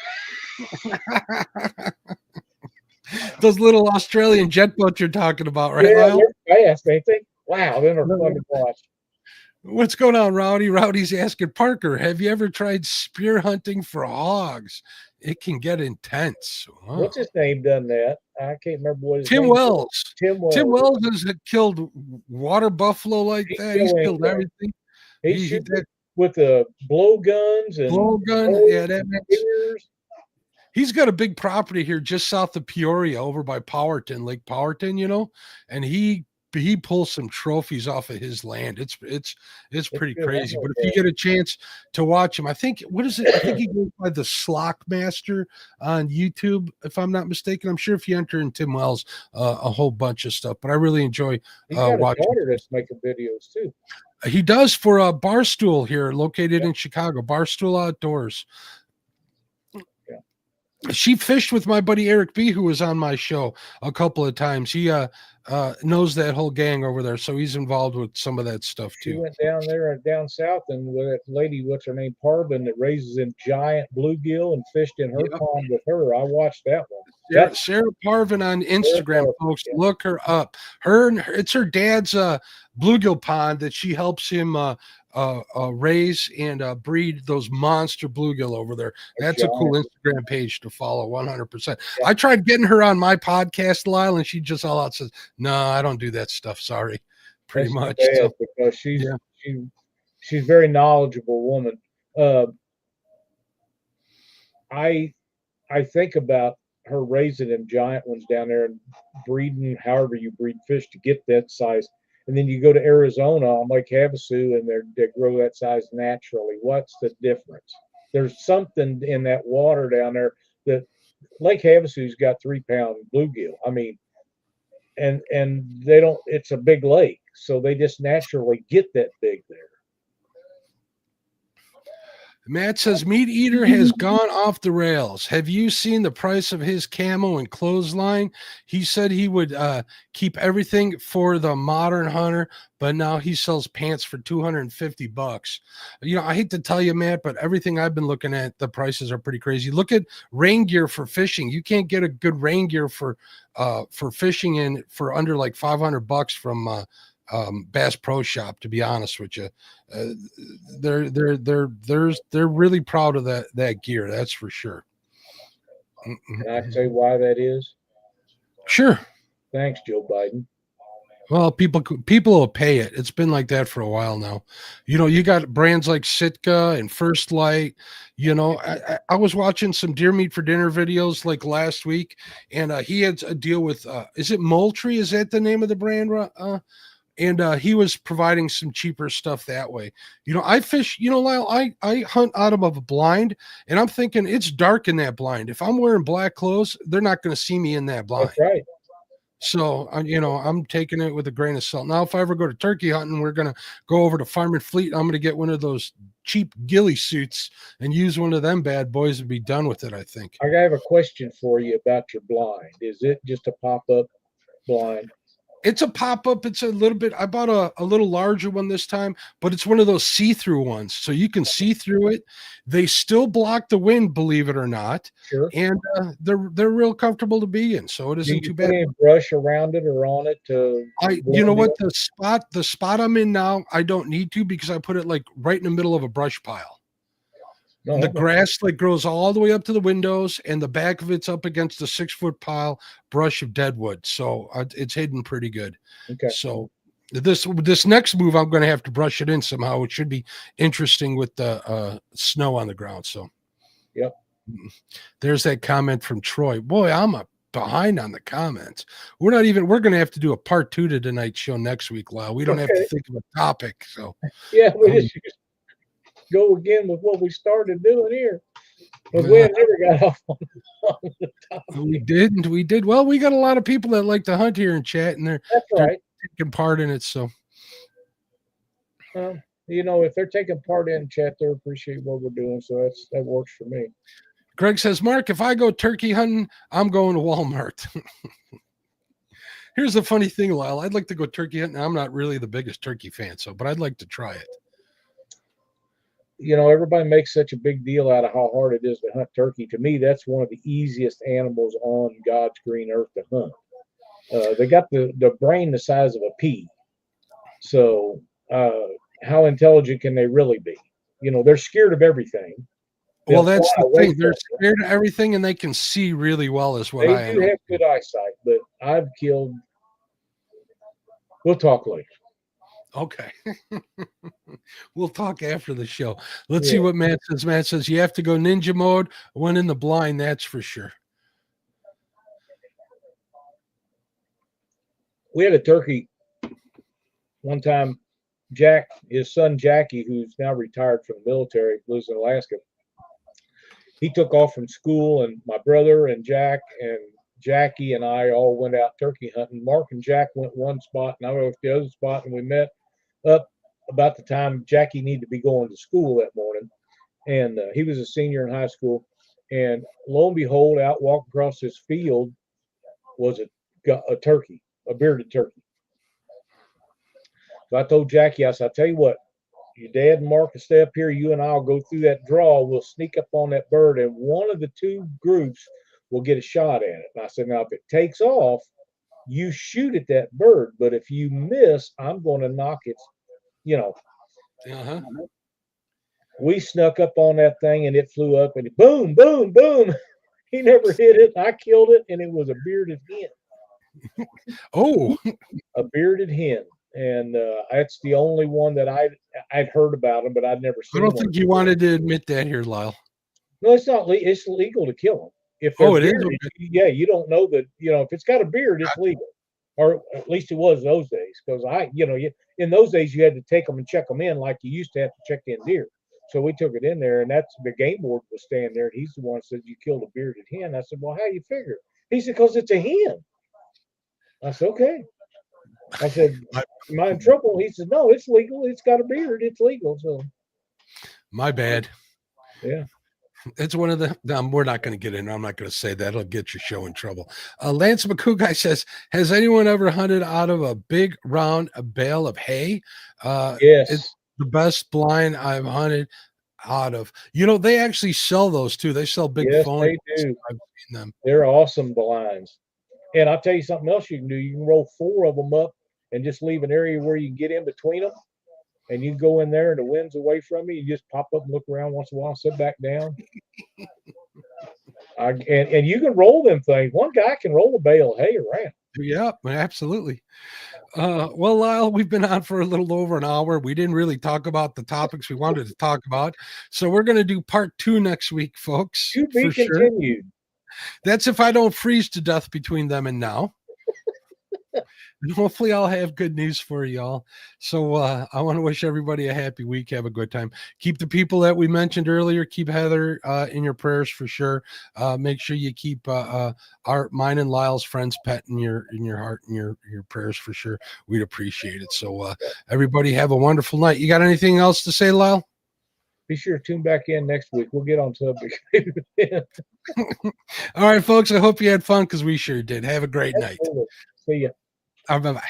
Those little Australian jet boats you're talking about, right? Yeah, Lyle? they're fast, ain't they? Wow, them are fun to watch. What's going on, Rowdy? Rowdy's asking Parker, have you ever tried spear hunting for hogs? It can get intense. Wow. What's his name done that? I can't remember what his Tim name Wells. was. Tim Wells. Tim Wells has killed water buffalo like that. He's killed everything. He shoots with the blowguns and blowgun. Yeah, that makes. He's got a big property here just south of Peoria, over by Powerton, Lake Powerton, you know, and he pulls some trophies off of his land. It's pretty crazy. But if you get a chance to watch him, I think, what is it? I think he goes by the Slock Master on YouTube, if I'm not mistaken. I'm sure if you enter in Tim Wells, a whole bunch of stuff. But I really enjoy watching. Daughter that's making videos too. He does for a Barstool here, located in Chicago. Barstool Outdoors. She fished with my buddy Eric B, who was on my show a couple of times. He knows that whole gang over there, so he's involved with some of that stuff too. She went down there down south, and with that lady, what's her name, Parvin, that raises them giant bluegill and fished in her pond with her. I watched that one. Sarah Parvin on Instagram, folks. Look her up. It's her dad's bluegill pond that she helps him raise and breed those monster bluegill over there. That's a cool Instagram page to follow. 100%. I tried getting her on my podcast, Lyle, and she just all out says, "No, I don't do that stuff. Sorry." Pretty much. So, because she's a very knowledgeable woman. I think about her raising them giant ones down there and breeding however you breed fish to get that size. And then you go to Arizona on Lake Havasu and they grow that size naturally. What's the difference? There's something in that water down there that Lake Havasu's got 3-pound bluegill. I mean, and they don't, it's a big lake. So they just naturally get that big there. Matt says, Meat Eater has gone off the rails. Have you seen the price of his camo and clothesline? He said he would keep everything for the modern hunter, but now he sells pants for $250. You know, I hate to tell you, Matt, but everything I've been looking at, the prices are pretty crazy. Look at rain gear for fishing. You can't get a good rain gear for fishing in for under like $500 from Bass Pro Shop, to be honest with you. They're really proud of that gear, that's for sure. Can I say why that is? Sure. Thanks, Joe Biden. Well, people will pay it. It's been like that for a while now. You know, you got brands like Sitka and First Light. You know, I was watching some Deer Meat for Dinner videos like last week, and he had a deal with is it Moultrie? Is that the name of the brand? And he was providing some cheaper stuff that way. You know, I fish, you know, Lyle, I hunt out of a blind, and I'm thinking it's dark in that blind. If I'm wearing black clothes, they're not going to see me in that blind. That's right. So, you know, I'm taking it with a grain of salt. Now, if I ever go to turkey hunting, we're going to go over to Farm and Fleet. I'm going to get one of those cheap ghillie suits and use one of them bad boys and be done with it, I think. I have a question for you about your blind. Is it just a pop-up blind? It's a pop-up. It's a little bit, I bought a little larger one this time, but it's one of those see-through ones. So you can see through it. They still block the wind, believe it or not. Sure. And they're real comfortable to be in. So it isn't too bad. Do you put any brush around it or on it you know what, the spot I'm in now, I don't need to, because I put it like right in the middle of a brush pile. The grass like grows all the way up to the windows, and the back of it's up against a 6-foot pile brush of deadwood. So it's hidden pretty good. Okay. So this next move, I'm going to have to brush it in somehow. It should be interesting with the snow on the ground. So, yep. There's that comment from Troy. Boy, I'm a behind on the comments. We're going to have to do a part 2 to tonight's show next week, Lyle. We don't have to think of a topic. So yeah, we just go again with what we started doing here. But we never got off on the topic. We did. Well, we got a lot of people that like to hunt here and chat, and they're taking part in it. So, you know, if they're taking part in chat, they appreciate what we're doing. So that works for me. Greg says, Mark, if I go turkey hunting, I'm going to Walmart. Here's the funny thing, Lyle. I'd like to go turkey hunting. I'm not really the biggest turkey fan, but I'd like to try it. You know, everybody makes such a big deal out of how hard it is to hunt turkey. To me, that's one of the easiest animals on God's green earth to hunt. They got the brain the size of a pea. So how intelligent can they really be? You know, they're scared of everything. Well, that's the thing. They're scared of everything, and they can see really well is what I am. They do have good eyesight, but I've killed. We'll talk later. Okay. We'll talk after the show. Let's see what Matt says. Matt says you have to go ninja mode when in the blind, that's for sure. We had a turkey one time. Jack, his son Jackie, who's now retired from the military, lives in Alaska. He took off from school, and my brother and Jack and Jackie and I all went out turkey hunting. Mark and Jack went one spot, and I went the other spot, and we met up about the time Jackie needed to be going to school that morning. And he was a senior in high school. And lo and behold, out walking across this field was a turkey, a bearded turkey. So I told Jackie, I said, I'll tell you what, your dad and Mark will stay up here. You and I will go through that draw. We'll sneak up on that bird, and one of the two groups will get a shot at it. And I said, now, if it takes off, you shoot at that bird. But if you miss, I'm going to knock its, you know. We snuck up on that thing, and it flew up, and boom, boom, boom. He never hit it. I killed it, and it was a bearded hen. Oh. A bearded hen. And that's the only one that I'd heard about him, but I'd never seen. I don't think you wanted to admit that here, Lyle. No, it's not. It's legal to kill them. If it bearded, is. Okay. Yeah, you don't know that. You know, if it's got a beard, it's legal, or at least it was those days. Because in those days you had to take them and check them in like you used to have to check in deer. So we took it in there, and that's the game board was standing there. And he's the one that said you killed a bearded hen. I said, well, how you figure? He said, because it's a hen. I said, okay. I said, am I in trouble? He said, no, it's legal. It's got a beard. It's legal. So, my bad. Yeah. It's one of the, we're not going to get in. I'm not going to say that. It'll get your show in trouble. Lance McCoo says, has anyone ever hunted out of a big round bale of hay? Yes. It's the best blind I've hunted out of. You know, they actually sell those too. They sell big phone. They do. I've seen them. They're awesome blinds. And I'll tell you something else you can do. You can roll 4 of them up and just leave an area where you can get in between them. And you go in there and the wind's away from you. You just pop up and look around once in a while, sit back down. And you can roll them things. One guy can roll a bale of hay around. Yeah, absolutely. Well, Lyle, we've been on for a little over an hour. We didn't really talk about the topics we wanted to talk about. So we're going to do part 2 next week, folks. To be continued. Sure. That's if I don't freeze to death between them and now. Hopefully I'll have good news for y'all. So I want to wish everybody a happy week. Have a good time. Keep the people that we mentioned earlier, keep Heather in your prayers for sure. Make sure you keep mine and Lyle's friend's pet in your heart and your prayers for sure. We'd appreciate it. So everybody have a wonderful night. You got anything else to say, Lyle? Be sure to tune back in next week. We'll get on subject. All right, folks. I hope you had fun because we sure did. Have a great night. See ya. Bye-bye.